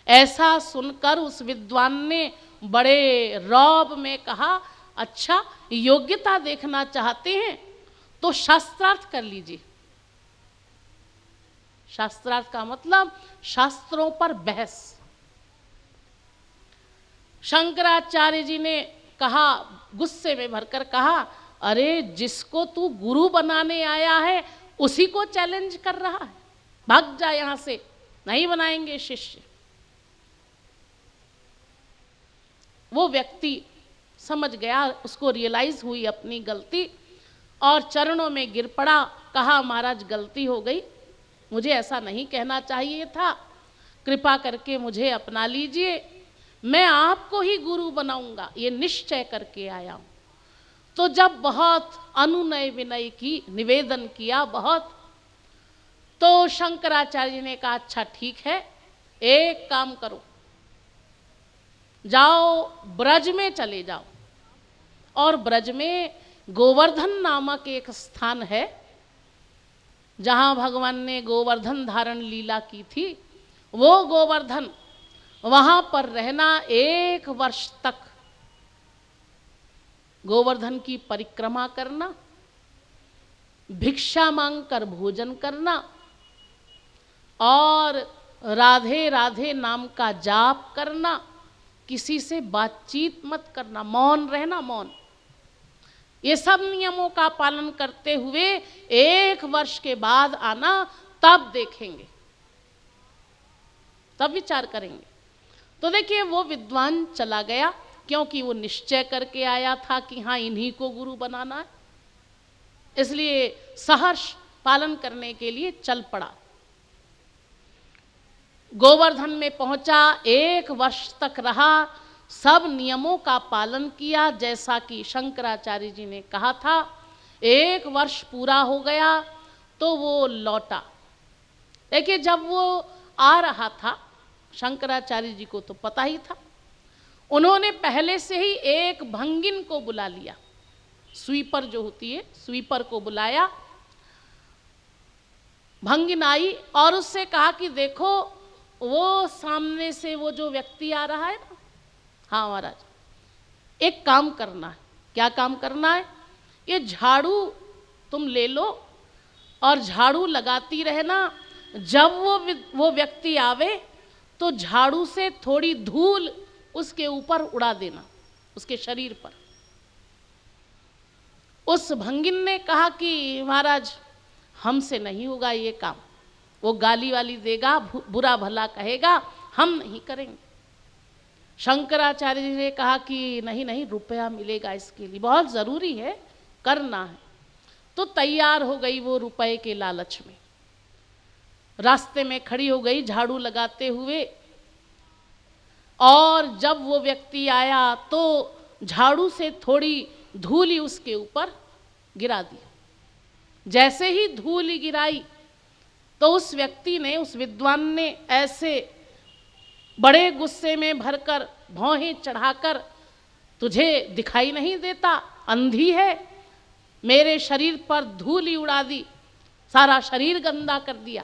ऐसा सुनकर उस विद्वान ने बड़े रौब में कहा, अच्छा योग्यता देखना चाहते हैं तो शास्त्रार्थ कर लीजिए। शास्त्रार्थ का मतलब शास्त्रों पर बहस। शंकराचार्य जी ने कहा, गुस्से में भरकर कहा, अरे जिसको तू गुरु बनाने आया है उसी को चैलेंज कर रहा है, भाग जा यहां से, नहीं बनाएंगे शिष्य। वो व्यक्ति समझ गया, उसको रियलाइज हुई अपनी गलती और चरणों में गिर पड़ा, कहा महाराज गलती हो गई, मुझे ऐसा नहीं कहना चाहिए था, कृपा करके मुझे अपना लीजिए, मैं आपको ही गुरु बनाऊंगा, ये निश्चय करके आया हूं। तो जब बहुत अनुनय विनय की, निवेदन किया बहुत, तो शंकराचार्य जी ने कहा अच्छा ठीक है, एक काम करो, जाओ ब्रज में चले जाओ, और ब्रज में गोवर्धन नामक एक स्थान है जहां भगवान ने गोवर्धन धारण लीला की थी, वो गोवर्धन, वहां पर रहना 1 वर्ष तक, गोवर्धन की परिक्रमा करना, भिक्षा मांगकर भोजन करना और राधे राधे नाम का जाप करना, किसी से बातचीत मत करना, मौन रहना, मौन। ये सब नियमों का पालन करते हुए 1 वर्ष के बाद आना, तब देखेंगे, तब विचार करेंगे। तो देखिए वो विद्वान चला गया, क्योंकि वो निश्चय करके आया था कि हाँ इन्हीं को गुरु बनाना है, इसलिए सहर्ष पालन करने के लिए चल पड़ा। गोवर्धन में पहुंचा, 1 वर्ष तक रहा, सब नियमों का पालन किया जैसा कि शंकराचार्य जी ने कहा था। 1 वर्ष पूरा हो गया तो वो लौटा। देखिए जब वो आ रहा था, शंकराचार्य जी को तो पता ही था, उन्होंने पहले से ही एक भंगिन को बुला लिया, स्वीपर जो होती है, स्वीपर को बुलाया। भंगिन आई और उससे कहा कि देखो वो सामने से वो जो व्यक्ति आ रहा है ना, हाँ महाराज, एक काम करना है। क्या काम करना है? ये झाड़ू तुम ले लो और झाड़ू लगाती रहना, जब वो व्यक्ति आवे तो झाड़ू से थोड़ी धूल उसके ऊपर उड़ा देना, उसके शरीर पर। उस भंगिन ने कहा कि महाराज हमसे नहीं होगा ये काम, वो गाली वाली देगा, बुरा भला कहेगा, हम नहीं करेंगे। शंकराचार्य जी ने कहा कि नहीं नहीं, रुपया मिलेगा इसके लिए, बहुत ज़रूरी है, करना है। तो तैयार हो गई वो रुपए के लालच में, रास्ते में खड़ी हो गई झाड़ू लगाते हुए, और जब वो व्यक्ति आया तो झाड़ू से थोड़ी धूल उसके ऊपर गिरा दी। जैसे ही धूल गिराई तो उस व्यक्ति ने, उस विद्वान ने ऐसे बड़े गुस्से में भरकर, भौहें चढ़ाकर, तुझे दिखाई नहीं देता, अंधी है, मेरे शरीर पर धूल उड़ा दी, सारा शरीर गंदा कर दिया।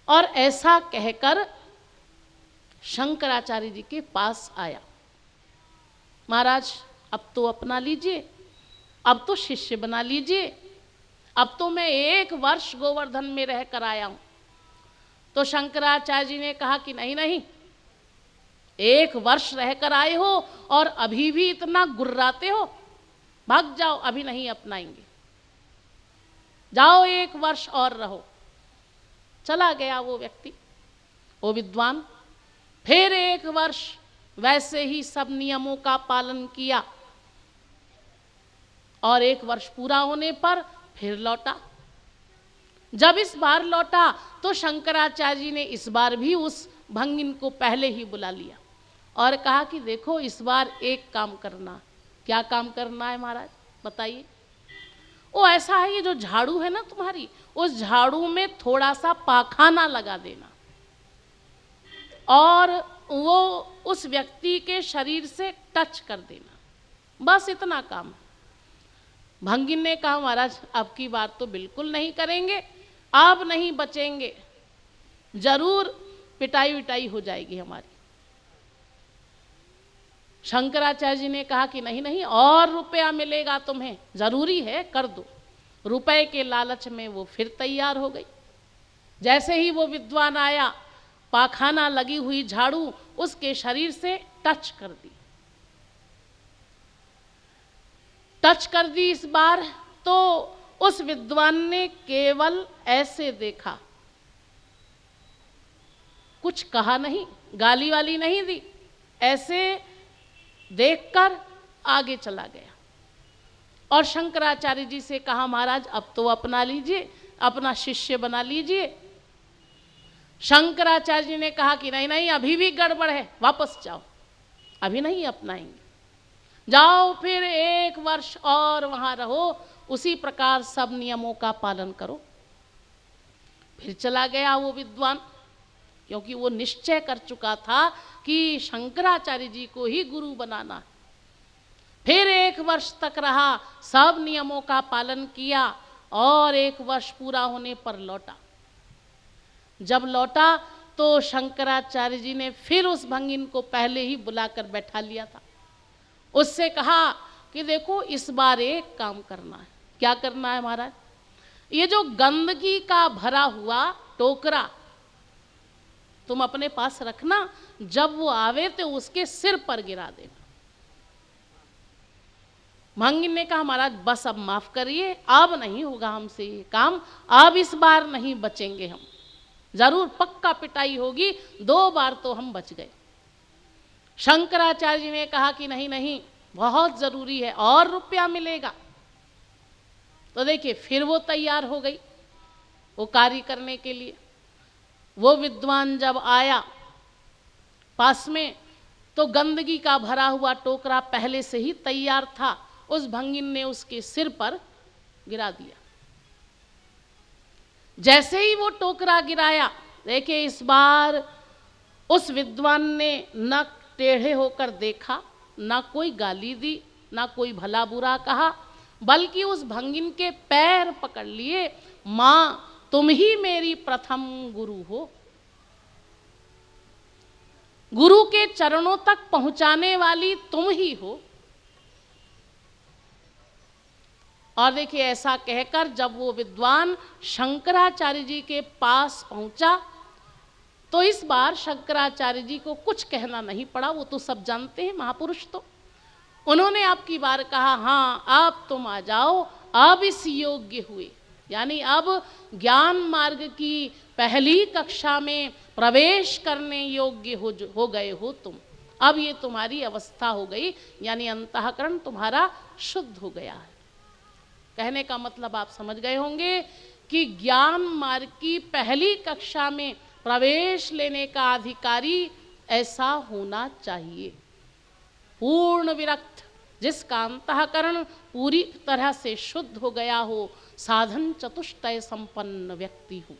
और ऐसा कहकर शंकराचार्य जी के पास आया, महाराज अब तो अपना लीजिए, अब तो शिष्य बना लीजिए, अब तो मैं 1 वर्ष गोवर्धन में रह कर आया हूं। तो शंकराचार्य जी ने कहा कि नहीं नहीं, 1 वर्ष रहकर आए हो और अभी भी इतना गुर्राते हो, भाग जाओ, अभी नहीं अपनाएंगे, जाओ 1 वर्ष और रहो। चला गया वो व्यक्ति, वो विद्वान। फिर 1 वर्ष वैसे ही सब नियमों का पालन किया, और 1 वर्ष पूरा होने पर फिर लौटा। जब इस बार लौटा तो शंकराचार्य जी ने इस बार भी उस भंगिन को पहले ही बुला लिया और कहा कि देखो इस बार एक काम करना। क्या काम करना है महाराज, बताइए। वो ऐसा है, ये जो झाड़ू है ना तुम्हारी, उस झाड़ू में थोड़ा सा पाखाना लगा देना और वो उस व्यक्ति के शरीर से टच कर देना, बस इतना काम है। भंगिन ने कहा महाराज अब की बार तो बिल्कुल नहीं करेंगे, आप नहीं बचेंगे, जरूर पिटाई विटाई हो जाएगी हमारी। शंकराचार्य जी ने कहा कि नहीं नहीं, और रुपया मिलेगा तुम्हें, जरूरी है कर दो। रुपए के लालच में वो फिर तैयार हो गई। जैसे ही वो विद्वान आया, पाखाना लगी हुई झाड़ू उसके शरीर से टच कर दी। टच कर दी इस बार तो उस विद्वान ने केवल ऐसे देखा, कुछ कहा नहीं, गाली वाली नहीं दी, ऐसे देखकर आगे चला गया और शंकराचार्य जी से कहा महाराज अब तो अपना लीजिए, अपना शिष्य बना लीजिए। शंकराचार्य जी ने कहा कि नहीं नहीं, अभी भी गड़बड़ है, वापस जाओ, अभी नहीं अपनाएंगे, जाओ फिर 1 वर्ष और वहां रहो, उसी प्रकार सब नियमों का पालन करो। फिर चला गया वो विद्वान, क्योंकि वो निश्चय कर चुका था कि शंकराचार्य जी को ही गुरु बनाना है। फिर 1 वर्ष तक रहा, सब नियमों का पालन किया और 1 वर्ष पूरा होने पर लौटा। जब लौटा तो शंकराचार्य जी ने फिर उस भंगिन को पहले ही बुलाकर बैठा लिया था। उससे कहा कि देखो इस बार एक काम करना है। क्या करना है महाराज? ये जो गंदगी का भरा हुआ टोकरा तुम अपने पास रखना, जब वो आवे तो उसके सिर पर गिरा देना। भंगिन ने कहा महाराज बस अब माफ करिए, अब नहीं होगा हमसे ये काम, अब इस बार नहीं बचेंगे हम, जरूर पक्का पिटाई होगी, 2 बार तो हम बच गए। शंकराचार्य जी ने कहा कि नहीं नहीं, बहुत जरूरी है और रुपया मिलेगा। तो देखिए फिर वो तैयार हो गई वो कार्य करने के लिए। वो विद्वान जब आया पास में तो गंदगी का भरा हुआ टोकरा पहले से ही तैयार था, उस भंगिन ने उसके सिर पर गिरा दिया। जैसे ही वो टोकरा गिराया, देखिए इस बार उस विद्वान ने न टेढ़े होकर देखा, ना कोई गाली दी, ना कोई भला बुरा कहा, बल्कि उस भंगिन के पैर पकड़ लिए, मां तुम ही मेरी प्रथम गुरु हो, गुरु के चरणों तक पहुंचाने वाली तुम ही हो। और देखिए ऐसा कहकर जब वो विद्वान शंकराचार्य जी के पास पहुंचा तो इस बार शंकराचार्य जी को कुछ कहना नहीं पड़ा, वो तो सब जानते हैं महापुरुष। तो उन्होंने आपकी बार कहा हाँ अब तुम आ जाओ, अब इस योग्य हुए, यानी अब ज्ञान मार्ग की पहली कक्षा में प्रवेश करने योग्य हो गए हो तुम, अब ये तुम्हारी अवस्था हो गई, यानी अंतःकरण तुम्हारा शुद्ध हो गया है। कहने का मतलब आप समझ गए होंगे कि ज्ञान मार्ग की पहली कक्षा में प्रवेश लेने का अधिकारी ऐसा होना चाहिए, पूर्ण विरक्त, जिसका अंतःकरण पूरी तरह से शुद्ध हो गया हो, साधन चतुष्टय संपन्न व्यक्ति हो।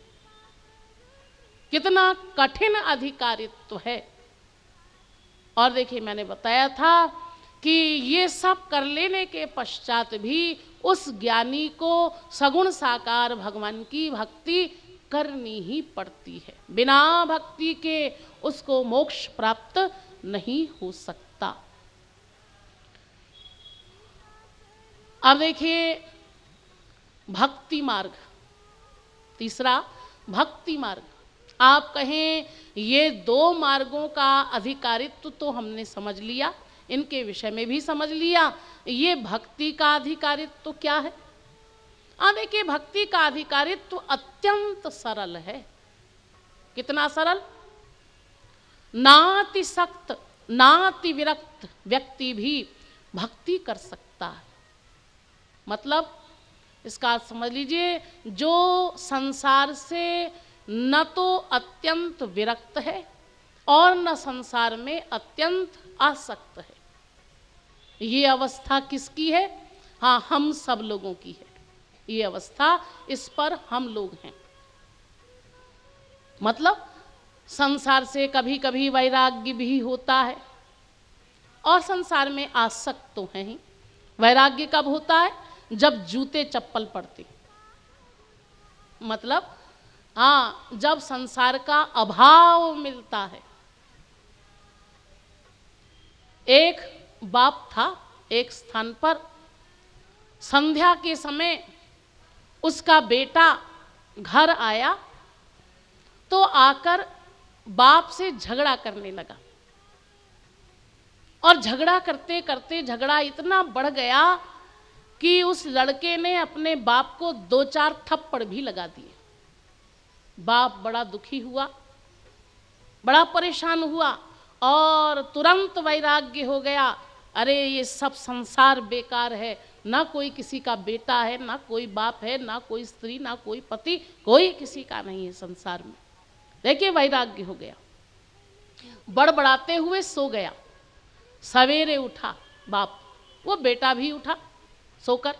कितना कठिन अधिकारित्व है। और देखिए मैंने बताया था कि ये सब कर लेने के पश्चात भी उस ज्ञानी को सगुण साकार भगवान की भक्ति करनी ही पड़ती है, बिना भक्ति के उसको मोक्ष प्राप्त नहीं हो सकता। अब देखिए भक्ति मार्ग, तीसरा भक्ति मार्ग। आप कहें ये 2 मार्गों का अधिकारित्व तो हमने समझ लिया, इनके विषय में भी समझ लिया, ये भक्ति का अधिकारित्व तो क्या है? देखिए भक्ति का अधिकारित्व अत्यंत सरल है। कितना सरल? नाति सक्त नाति विरक्त व्यक्ति भी भक्ति कर सकता है। मतलब इसका अर्थ समझ लीजिए, जो संसार से न तो अत्यंत विरक्त है और न संसार में अत्यंत आसक्त है, ये अवस्था किसकी है? हाँ, हम सब लोगों की है ये अवस्था, इस पर हम लोग हैं। मतलब संसार से कभी कभी वैराग्य भी होता है और संसार में आसक्त तो हैं ही। वैराग्य कब होता है? जब जूते चप्पल पड़ते, मतलब हाँ, जब संसार का अभाव मिलता है। एक बाप था एक स्थान पर, संध्या के समय उसका बेटा घर आया तो आकर बाप से झगड़ा करने लगा और झगड़ा करते करते झगड़ा इतना बढ़ गया कि उस लड़के ने अपने बाप को 2-4 थप्पड़ भी लगा दिए। बाप बड़ा दुखी हुआ, बड़ा परेशान हुआ और तुरंत वैराग्य हो गया। अरे ये सब संसार बेकार है, ना कोई किसी का बेटा है, ना कोई बाप है, ना कोई स्त्री, ना कोई पति, कोई किसी का नहीं है संसार में। देखिए वैराग्य हो गया, बड़बड़ाते हुए सो गया। सवेरे उठा बाप, वो बेटा भी उठा सोकर।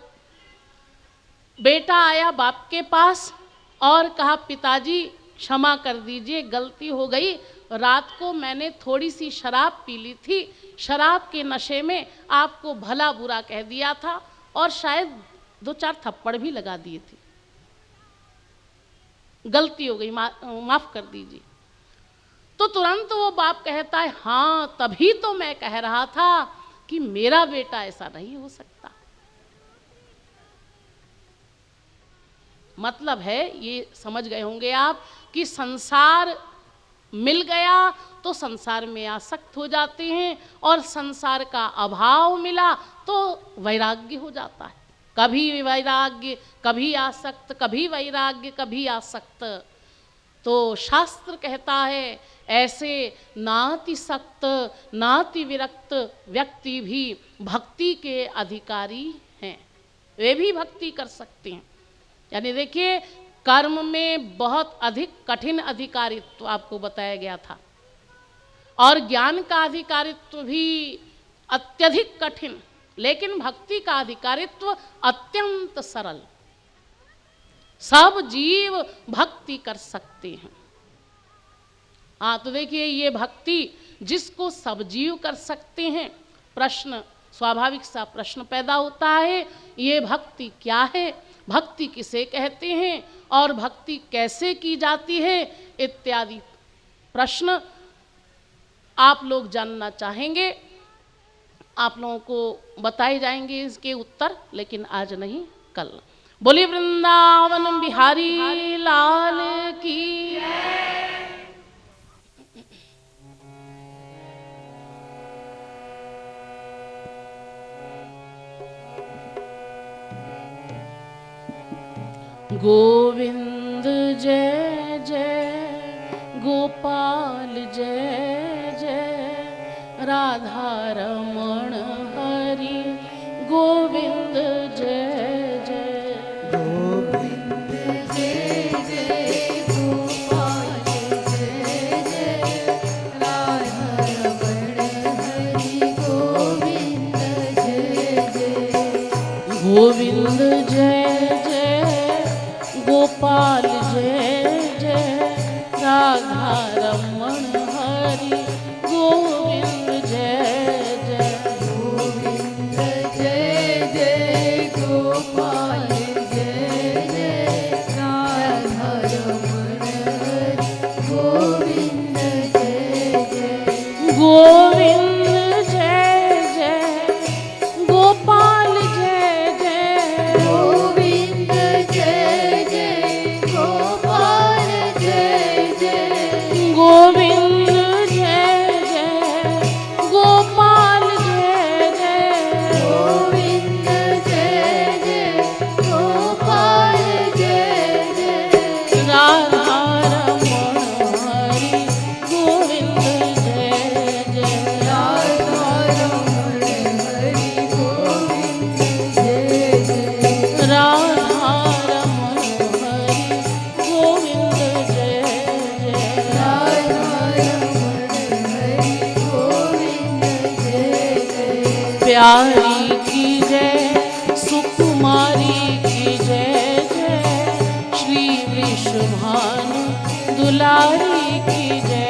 बेटा आया बाप के पास और कहा, पिताजी क्षमा कर दीजिए, गलती हो गई, रात को मैंने थोड़ी सी शराब पी ली थी, शराब के नशे में आपको भला बुरा कह दिया था और शायद 2-4 थप्पड़ भी लगा दिए थे, गलती हो गई, माफ कर दीजिए। तो तुरंत वो बाप कहता है, हाँ तभी तो मैं कह रहा था कि मेरा बेटा ऐसा नहीं हो सकता। मतलब है, ये समझ गए होंगे आप कि संसार मिल गया तो संसार में आसक्त हो जाते हैं और संसार का अभाव मिला तो वैराग्य हो जाता है। कभी वैराग्य, कभी आसक्त, कभी वैराग्य, कभी आसक्त। तो शास्त्र कहता है ऐसे नाति सक्त नाति विरक्त व्यक्ति भी भक्ति के अधिकारी हैं, वे भी भक्ति कर सकते हैं। यानी देखिए, कर्म में बहुत अधिक कठिन अधिकारित्व आपको बताया गया था और ज्ञान का अधिकारित्व भी अत्यधिक कठिन, लेकिन भक्ति का अधिकारित्व अत्यंत सरल। सब जीव भक्ति कर सकते हैं। हाँ, तो देखिए ये भक्ति जिसको सब जीव कर सकते हैं, प्रश्न स्वाभाविक सा प्रश्न पैदा होता है, ये भक्ति क्या है, भक्ति किसे कहते हैं और भक्ति कैसे की जाती है, इत्यादि प्रश्न आप लोग जानना चाहेंगे। आप लोगों को बताए जाएंगे इसके उत्तर, लेकिन आज नहीं, कल। बोली वृंदावन बिहारी लाल की। गोविंद जय जय, गोपाल जय जय, राधा रमण हरि गोविंद जय जय। गोविंद जय जय, गोपाल जय जय, राधा रमण हरि गोविंद जय जय। गोविंद जय गोपाल जय जय, राधा रमण हरि गोविंद जय जय। गोविंद जय जय, गोपाल जय जय, राधा रमण हरि गोविंद जय जय। गोविंद जय जय, गोपाल जय जय, गोविंद जय जय, गोपाल जय जय। गोविंद जय जय, गोपाल जय जय, गोविंद जय जय, गोपाल जय जय। राधा रमण हरि गोविंद जय जय, राधा रमण हरि गोविंद जय जय। राधा रमण हरि गोविंद जय जय। राधा रमण हरि गोविंद जय जय। प्यारी की जय, सुकुमारी की जय जय, श्री विश्वभानु दुलारी की जय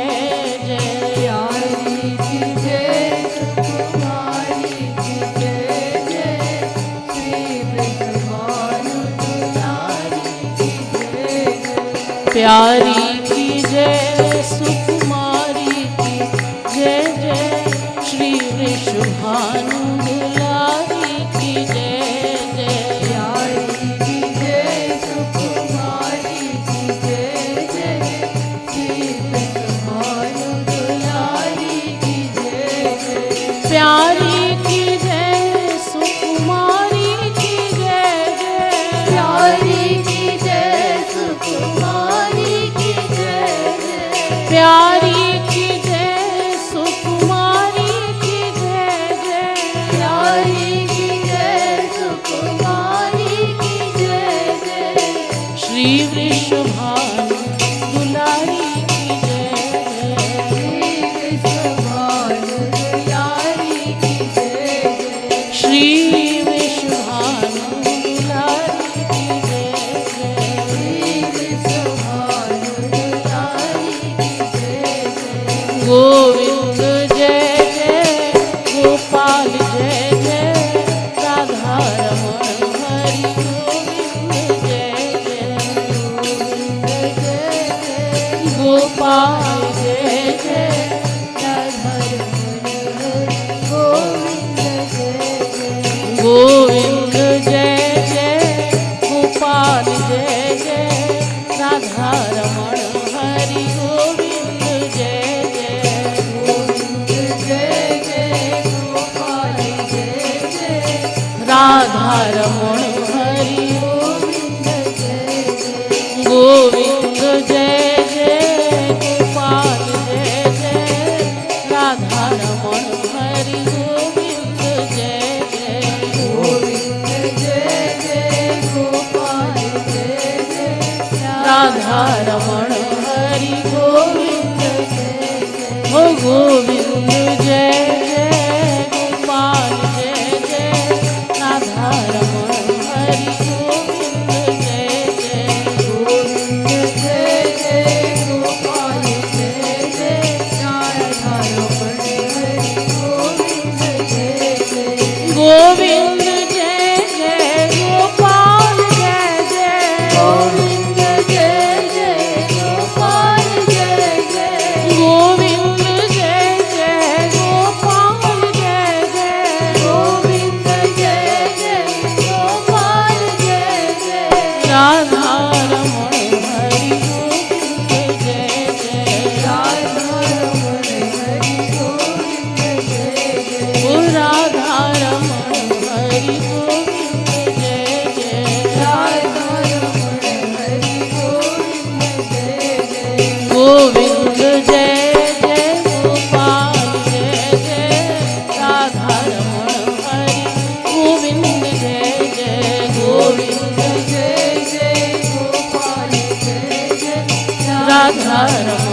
प्यारी की जय सुकुमारी की जय जय श्री वृषभानु दुलारी की जय जय प्यारी की जय सुकुमारी की जय जय श्री वृषभानु दुलारी की जय जय प्यारी की जय सुकुमारी की जय जय प्यारी की जय सुकुमारी की जय जय प्यारी की जय सुकुमारी की जय जय प्यारी की जय सुकुमारी की जय जय श्री वृषभानु दुलारी की जय जय श्री वृषभानु दुलारी की जय जय श्री वृषभानु दुलारी की जय जय श्री वृषभानु दुलारी की जय जय गोविंद जय जय गोपाल जय जय राधा रमण हरि गोविंद जय जय गोपाल जय जय गोविंद जय जय गोपाल जय जय राधा रमण हरि गोविंद जय जय राधा रमण हरि गोविंद जय जय गोपाल जय जय राधा रमण हरि गोविंद जय जय राधा रमण हरि गोविंद हो गोविंद जय जय गोपाल जय जय राधा रमण हरि गोविंद जय जय गोविंद जय जय गोपाल जय जय गोविंद जय जय गोपाल जय जय गोविंद जय जय गोपाल जय जय गोविंद जय जय गोपाल जय जय राधा रमण हरि गोविंद जय जय राधा रमण हरि गोविंद जय जय ओ राधा रमण हरि गोविंद जय जय राधा रमण हरि गोविंद जय जय गोविंद जय जय गोपाल जय जय राधा रमण हरि गोविंद जय जय गोविंद जय जय गोपाल जय जय राधा रमण